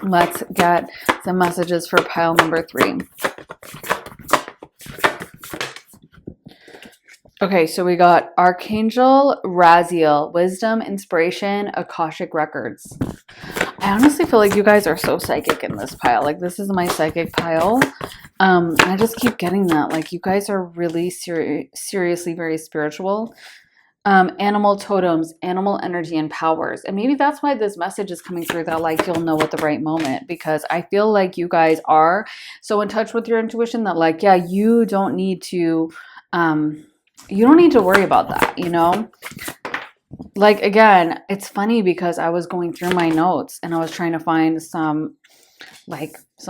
Let's get some messages for pile number 3. Okay, so we got Archangel Raziel, Wisdom, Inspiration, Akashic Records. I honestly feel like you guys are so psychic in this pile. Like, this is my psychic pile. I just keep getting that. Like, you guys are really seriously very spiritual. Animal totems, animal energy, and powers. And maybe that's why this message is coming through, that like you'll know at the right moment, because I feel like you guys are so in touch with your intuition that like, yeah, you don't need to worry about that, you know? Like, again, it's funny because I was going through my notes and I was trying to find some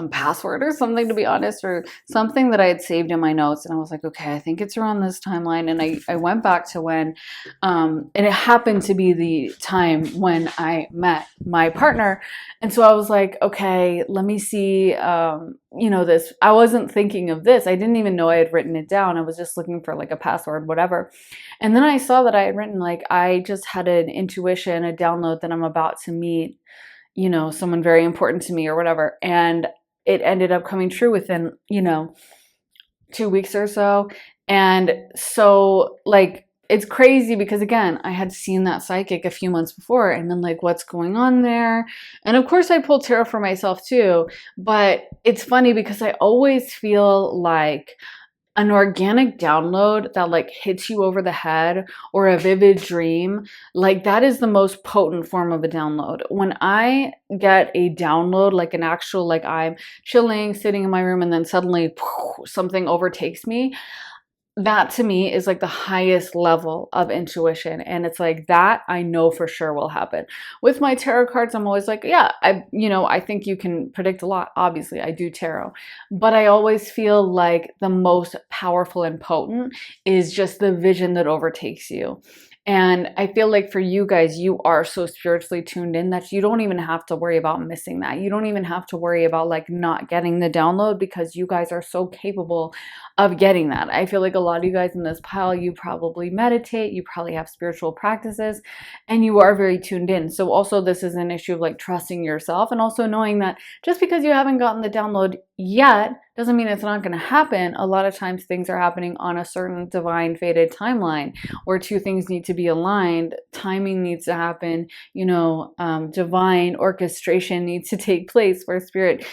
password or something, to be honest, or something that I had saved in my notes. And I was like, okay, I think it's around this timeline. And I went back to when, and it happened to be the time when I met my partner. And so I was like, okay, let me see, you know, this, I wasn't thinking of this. I didn't even know I had written it down. I was just looking for like a password, whatever. And then I saw that I had written, like, I just had an intuition, a download that I'm about to meet, you know, someone very important to me or whatever. And it ended up coming true within, you know, 2 weeks or so. And so like, it's crazy because again, I had seen that psychic a few months before and then like, what's going on there? And of course I pulled tarot for myself too, but it's funny because I always feel like an organic download that like hits you over the head, or a vivid dream, like that is the most potent form of a download. When I get a download, like an actual, like I'm chilling, sitting in my room, and then suddenly something overtakes me, that to me is like the highest level of intuition. And it's like that I know for sure will happen. With my tarot cards, I'm always like, yeah, I think you can predict a lot. Obviously, I do tarot. But I always feel like the most powerful and potent is just the vision that overtakes you. And I feel like for you guys, you are so spiritually tuned in that you don't even have to worry about missing that. You don't even have to worry about like not getting the download, because you guys are so capable of getting that. I feel like a lot of you guys in this pile, you probably meditate, you probably have spiritual practices, and you are very tuned in. So also this is an issue of like trusting yourself, and also knowing that just because you haven't gotten the download yet doesn't mean it's not going to happen. A lot of times things are happening on a certain divine fated timeline where two things need to be aligned. Timing needs to happen, you know, divine orchestration needs to take place where spirit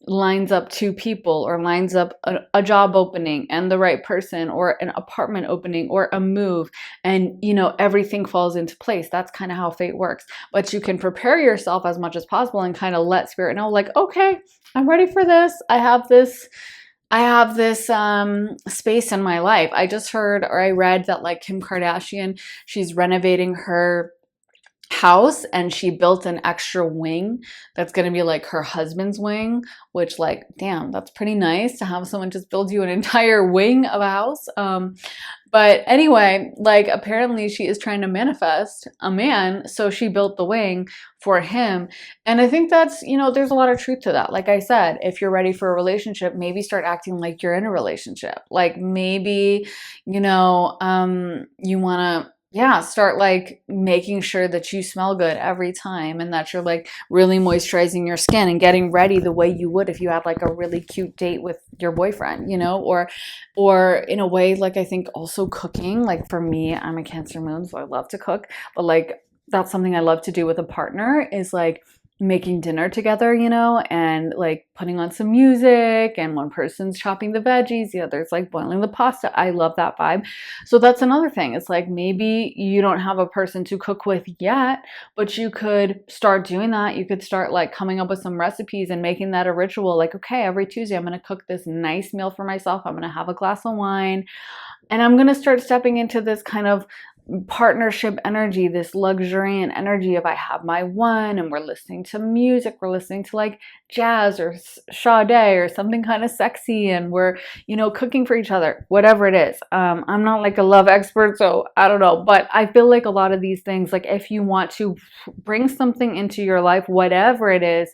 lines up two people, or lines up a job opening and the right person, or an apartment opening, or a move, and you know, everything falls into place. That's kind of how fate works. But you can prepare yourself as much as possible and kind of let spirit know, like, okay, I'm ready for this. I have this space in my life. I just heard, or I read that like Kim Kardashian, she's renovating her house and she built an extra wing that's going to be like her husband's wing, which like, damn, that's pretty nice to have someone just build you an entire wing of a house. But anyway, like apparently she is trying to manifest a man, so she built the wing for him. And I think that's, you know, there's a lot of truth to that. Like I said, if you're ready for a relationship, maybe start acting like you're in a relationship. Like maybe, you know, you want to, yeah, start like making sure that you smell good every time and that you're like really moisturizing your skin and getting ready the way you would if you had like a really cute date with your boyfriend, you know, or in a way, like I think also cooking, like for me, I'm a Cancer moon, so I love to cook, but like that's something I love to do with a partner is like making dinner together, you know, and like putting on some music, and one person's chopping the veggies, the other's like boiling the pasta. I love that vibe. So that's another thing. It's like maybe you don't have a person to cook with yet, but you could start doing that. You could start like coming up with some recipes and making that a ritual. Like, okay, every Tuesday I'm going to cook this nice meal for myself. I'm going to have a glass of wine, and I'm going to start stepping into this kind of partnership energy, this luxuriant energy of I have my one and we're listening to music, we're listening to like jazz or Sade or something kind of sexy, and we're, you know, cooking for each other, whatever it is. I'm not like a love expert, so I don't know, but I feel like a lot of these things, like if you want to bring something into your life, whatever it is,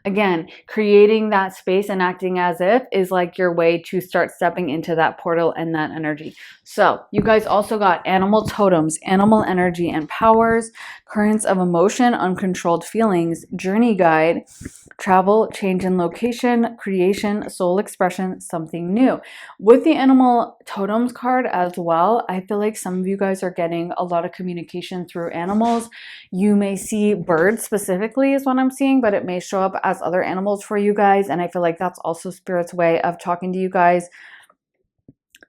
again, creating that space and acting as if is like your way to start stepping into that portal and that energy. So you guys also got animal totems, animal energy and powers, currents of emotion, uncontrolled feelings, journey guide, travel, change in location, creation, soul expression, something new. With the animal totems card as well, I feel like some of you guys are getting a lot of communication through animals. You may see birds specifically is what I'm seeing, but it may show up as other animals for you guys. And I feel like that's also Spirit's way of talking to you guys.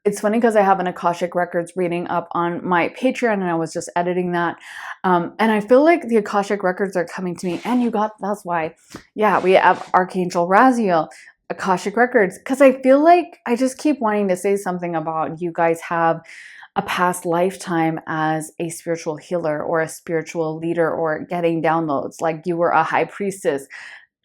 It's funny because I have an Akashic Records reading up on my Patreon, and I was just editing that. And I feel like the Akashic Records are coming to me, and that's why, yeah, we have Archangel Raziel, Akashic Records, because I feel like I just keep wanting to say something about you guys have a past lifetime as a spiritual healer or a spiritual leader or getting downloads, like you were a high priestess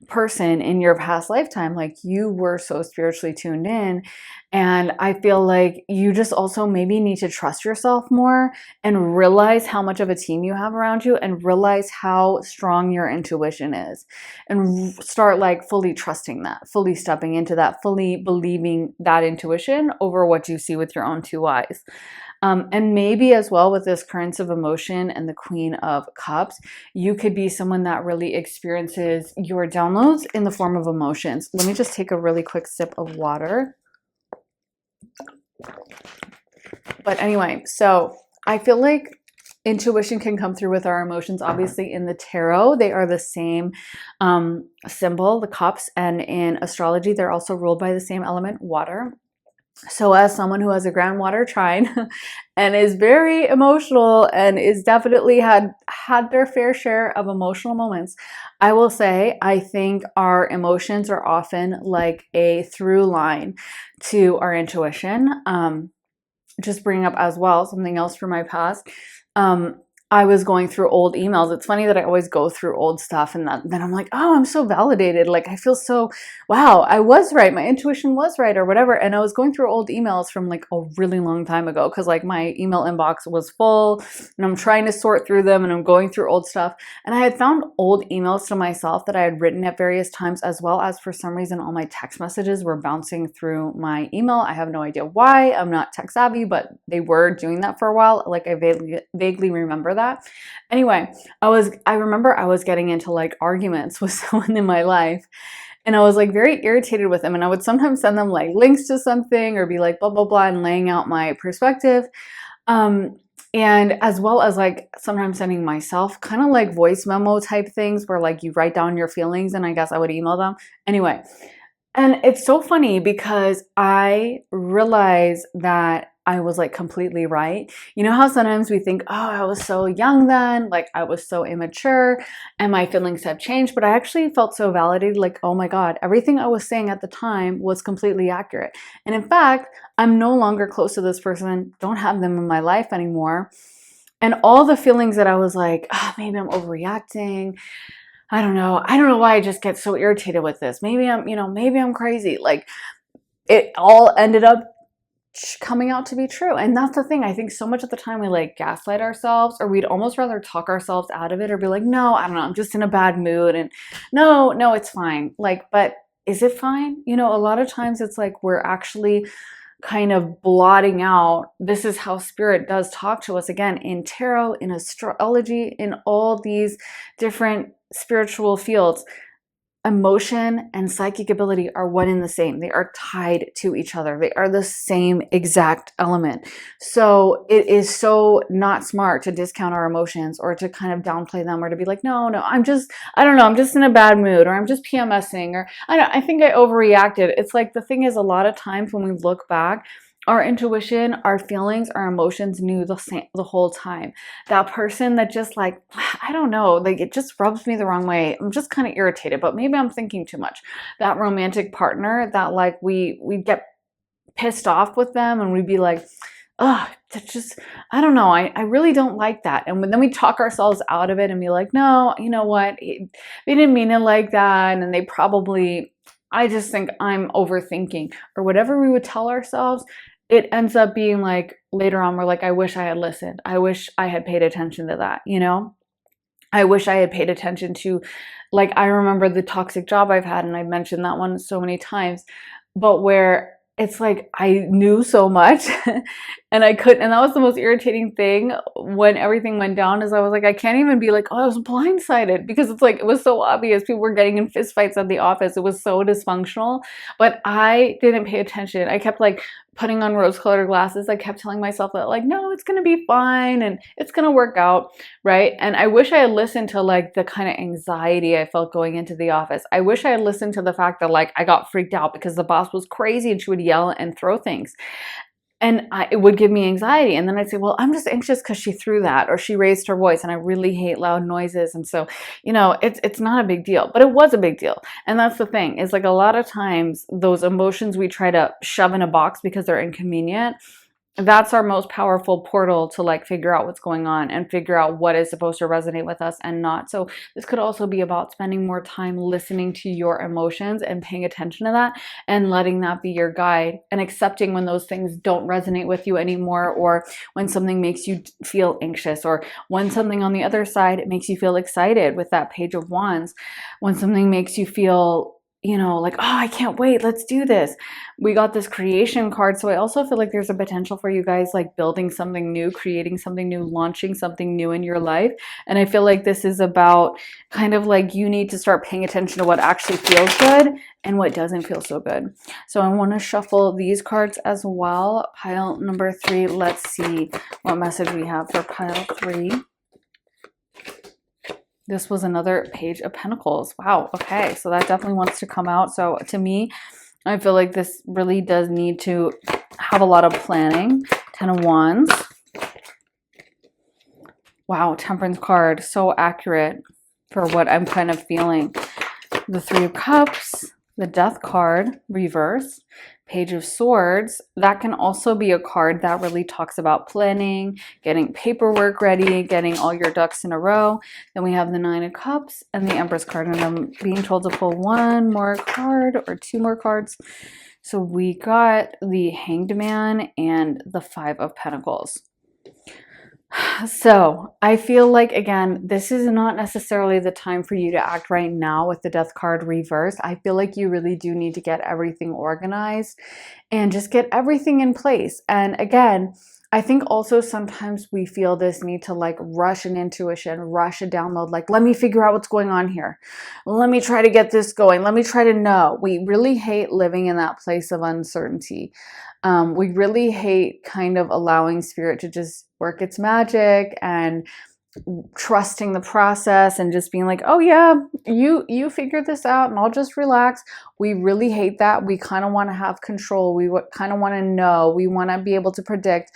person in your past lifetime, like you were so spiritually tuned in. And I feel like you just also maybe need to trust yourself more and realize how much of a team you have around you and realize how strong your intuition is, and start like fully trusting that, fully stepping into that, fully believing that intuition over what you see with your own two eyes. And maybe as well with this currents of emotion and the Queen of Cups, you could be someone that really experiences your downloads in the form of emotions. Let me just take a really quick sip of water. But anyway, so I feel like intuition can come through with our emotions. Obviously in the tarot, they are the same symbol, the cups, and in astrology, they're also ruled by the same element, water. So as someone who has a groundwater trine and is very emotional and is definitely had their fair share of emotional moments, I will say I think our emotions are often like a through line to our intuition. Just bring up as well something else from my past. I was going through old emails. It's funny that I always go through old stuff and then I'm like, oh, I'm so validated. Like I feel so, wow, I was right. My intuition was right or whatever. And I was going through old emails from like a really long time ago because like my email inbox was full and I'm trying to sort through them and I'm going through old stuff. And I had found old emails to myself that I had written at various times, as well as for some reason all my text messages were bouncing through my email. I have no idea why. I'm not tech savvy, but they were doing that for a while. Like I vaguely remember that. Anyway, I remember I was getting into like arguments with someone in my life, and I was like very irritated with them, and I would sometimes send them like links to something or be like blah blah blah and laying out my perspective, and as well as like sometimes sending myself kind of like voice memo type things where like you write down your feelings, and I guess I would email them anyway. And it's so funny because I realized that I was like completely right. You know how sometimes we think, oh, I was so young then, like I was so immature and my feelings have changed, but I actually felt so validated, like, oh my God, everything I was saying at the time was completely accurate. And in fact, I'm no longer close to this person, don't have them in my life anymore. And all the feelings that I was like, oh, maybe I'm overreacting. I don't know. I don't know why I just get so irritated with this. Maybe maybe I'm crazy. Like, it all ended up coming out to be true. And that's the thing. I think so much of the time we like gaslight ourselves, or we'd almost rather talk ourselves out of it, or be like, no, I don't know, I'm just in a bad mood, and no, it's fine. Like, but is it fine? A lot of times it's like we're actually kind of blotting out. This is how spirit does talk to us, again, in tarot, in astrology, in all these different spiritual fields. Emotion and psychic ability are one and the same. They are tied to each other. They are the same exact element. So it is so not smart to discount our emotions, or to kind of downplay them, or to be like, no, I don't know, I'm just in a bad mood, or I'm just PMSing, or I think I overreacted. It's like, the thing is, a lot of times when we look back, our intuition, our feelings, our emotions knew the whole time. That person that just like, I don't know, like, it just rubs me the wrong way. I'm just kind of irritated, but maybe I'm thinking too much. That romantic partner that like we get pissed off with them, and we'd be like, oh, that's just, I don't know, I really don't like that. And then we talk ourselves out of it and be like, no, you know what? They didn't mean it like that. And they probably, I just think I'm overthinking, or whatever we would tell ourselves. It ends up being like, later on, we're like, I wish I had listened. I wish I had paid attention to that, I wish I had paid attention to, like, I remember the toxic job I've had, and I mentioned that one so many times, but where it's like, I knew so much and I couldn't, and that was the most irritating thing when everything went down, is I was like, I can't even be like, oh, I was blindsided, because it's like, it was so obvious. People were getting in fistfights at the office. It was so dysfunctional, but I didn't pay attention. I kept like putting on rose-colored glasses. I kept telling myself that, like, no, it's gonna be fine and it's gonna work out, right? And I wish I had listened to like the kind of anxiety I felt going into the office. I wish I had listened to the fact that like I got freaked out because the boss was crazy and she would yell and throw things. And it would give me anxiety. And then I'd say, well, I'm just anxious because she threw that, or she raised her voice, and I really hate loud noises. And so, it's not a big deal, but it was a big deal. And that's the thing, is like, a lot of times those emotions we try to shove in a box because they're inconvenient, that's our most powerful portal to like figure out what's going on and figure out what is supposed to resonate with us and not. So this could also be about spending more time listening to your emotions and paying attention to that, and letting that be your guide, and accepting when those things don't resonate with you anymore, or when something makes you feel anxious, or when something on the other side, it makes you feel excited with that Page of Wands, when something makes you feel like, oh, I can't wait, let's do this. We got this creation card. So I also feel like there's a potential for you guys like building something new, creating something new, launching something new in your life. And I feel like this is about kind of like, you need to start paying attention to what actually feels good and what doesn't feel so good. So I want to shuffle these cards as well. Pile number 3. Let's see what message we have for pile 3. This was another Page of Pentacles. Wow. Okay. So that definitely wants to come out. So to me, I feel like this really does need to have a lot of planning. 10 of Wands. Wow. Temperance card. So accurate for what I'm kind of feeling. The 3 of Cups. The Death card. Reverse. Page of Swords. That can also be a card that really talks about planning, getting paperwork ready, getting all your ducks in a row. Then we have the 9 of Cups and the Empress card. And I'm being told to pull 1 more card or 2 more cards. So we got the Hanged Man and the 5 of Pentacles. So I feel like, again, this is not necessarily the time for you to act right now with the Death card reversed. I feel like you really do need to get everything organized and just get everything in place. And again, I think also sometimes we feel this need to like rush an intuition, rush a download, like, let me figure out what's going on here. Let me try to get this going. Let me try to know. We really hate living in that place of uncertainty. We really hate kind of allowing spirit to just work its magic and trusting the process and just being like, oh yeah, you figure this out and I'll just relax. We really hate that. We kind of want to have control. We kind of want to know. We want to be able to predict.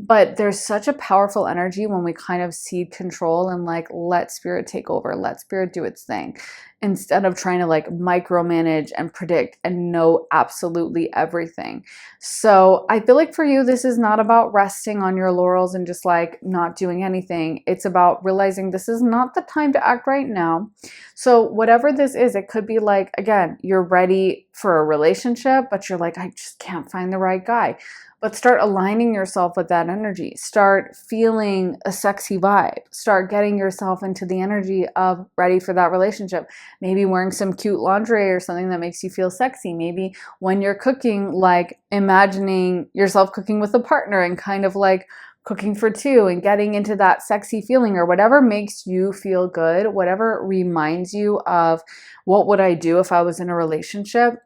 But there's such a powerful energy when we kind of cede control and like let spirit take over, let spirit do its thing, instead of trying to like micromanage and predict and know absolutely everything. So I feel like for you, this is not about resting on your laurels and just like not doing anything. It's about realizing this is not the time to act right now. So whatever this is, it could be like, again, you're ready for a relationship, but you're like, I just can't find the right guy. But start aligning yourself with that energy. Start feeling a sexy vibe. Start getting yourself into the energy of ready for that relationship. Maybe wearing some cute lingerie or something that makes you feel sexy. Maybe when you're cooking, like imagining yourself cooking with a partner and kind of like cooking for two and getting into that sexy feeling, or whatever makes you feel good, whatever reminds you of what would I do if I was in a relationship.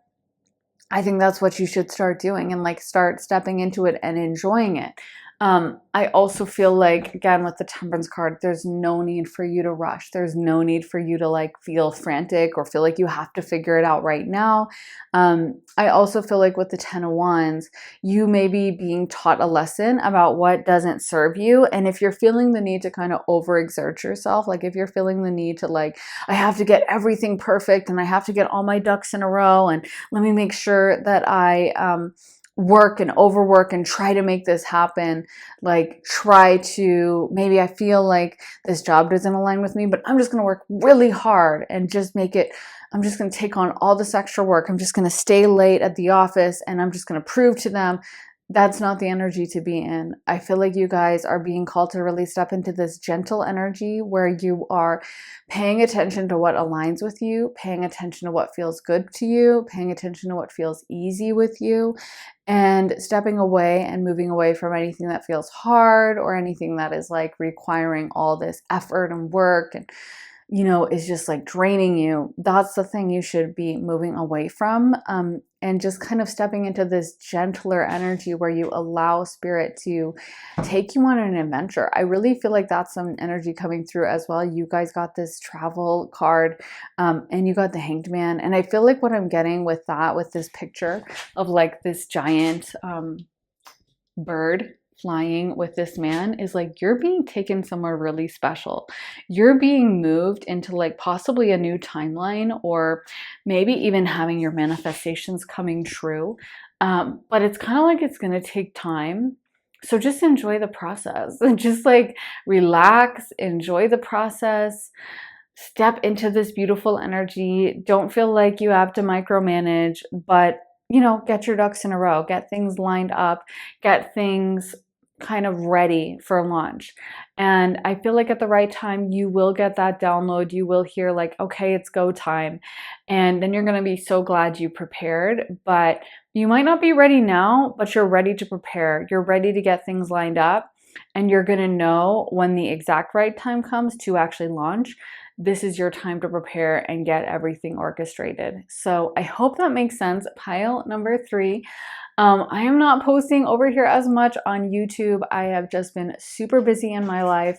I think that's what you should start doing and like start stepping into it and enjoying it. I also feel like, again, with the Temperance card, there's no need for you to rush. There's no need for you to like feel frantic or feel like you have to figure it out right now. I also feel like with the Ten of Wands, you may be being taught a lesson about what doesn't serve you. And if you're feeling the need to kind of overexert yourself, like if you're feeling the need to like, I have to get everything perfect and I have to get all my ducks in a row and let me make sure that I work and overwork and try to make this happen. Like try to, maybe I feel like this job doesn't align with me, but I'm just going to work really hard and just make it, I'm just going to take on all this extra work. I'm just going to stay late at the office and I'm just going to prove to them. That's not the energy to be in. I feel like you guys are being called to really step into this gentle energy where you are paying attention to what aligns with you, paying attention to what feels good to you, paying attention to what feels easy with you, and stepping away and moving away from anything that feels hard or anything that is like requiring all this effort and work and is just like draining you. That's the thing you should be moving away from, and just kind of stepping into this gentler energy where you allow spirit to take you on an adventure. I really feel like that's some energy coming through as well. You guys got this travel card, and you got the Hanged Man. And I feel like what I'm getting with that, with this picture of like this giant bird flying with this man, is like you're being taken somewhere really special. You're being moved into like possibly a new timeline, or maybe even having your manifestations coming true. But it's kind of like it's going to take time. So just enjoy the process and just like relax, enjoy the process. Step into this beautiful energy. Don't feel like you have to micromanage, but get your ducks in a row, get things lined up, get things kind of ready for launch. And I feel like at the right time, you will get that download. You will hear like, okay, it's go time. And then you're going to be so glad you prepared, but you might not be ready now, but you're ready to prepare. You're ready to get things lined up, and you're going to know when the exact right time comes to actually launch. This is your time to prepare and get everything orchestrated. So I hope that makes sense. Pile number 3. I am not posting over here as much on YouTube. I have just been super busy in my life,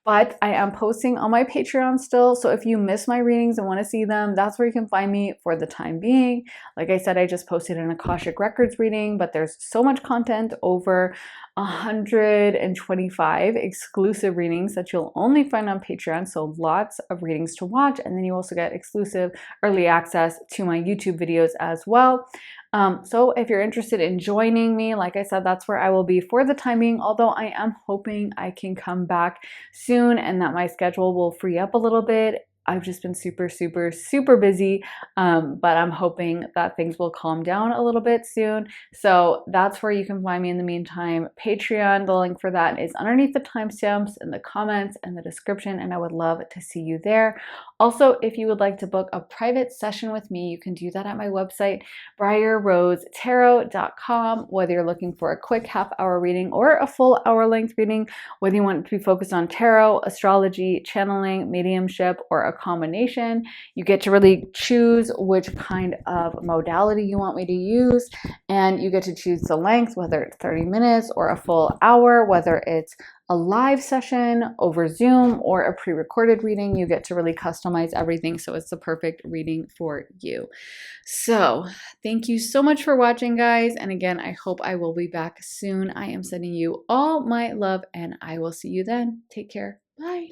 but I am posting on my Patreon still. So if you miss my readings and want to see them, that's where you can find me for the time being. Like I said, I just posted an Akashic Records reading, but there's so much content, over 125 exclusive readings that you'll only find on Patreon. So lots of readings to watch. And then you also get exclusive early access to my YouTube videos as well. So if you're interested in joining me, like I said, that's where I will be for the time being, although I am hoping I can come back soon and that my schedule will free up a little bit. I've just been super, super, super busy, but I'm hoping that things will calm down a little bit soon. So that's where you can find me in the meantime. Patreon, the link for that is underneath the timestamps in the comments and the description, and I would love to see you there. Also, if you would like to book a private session with me, you can do that at my website, briarrosetarot.com. Whether you're looking for a quick half-hour reading or a full hour-length reading, whether you want to be focused on tarot, astrology, channeling, mediumship, or a combination. You get to really choose which kind of modality you want me to use, and you get to choose the length, whether it's 30 minutes or a full hour, whether it's a live session over Zoom or a pre-recorded reading. You get to really customize everything so it's the perfect reading for you. So thank you so much for watching, guys. And again, I hope I will be back soon. I am sending you all my love and I will see you then. Take care. Bye.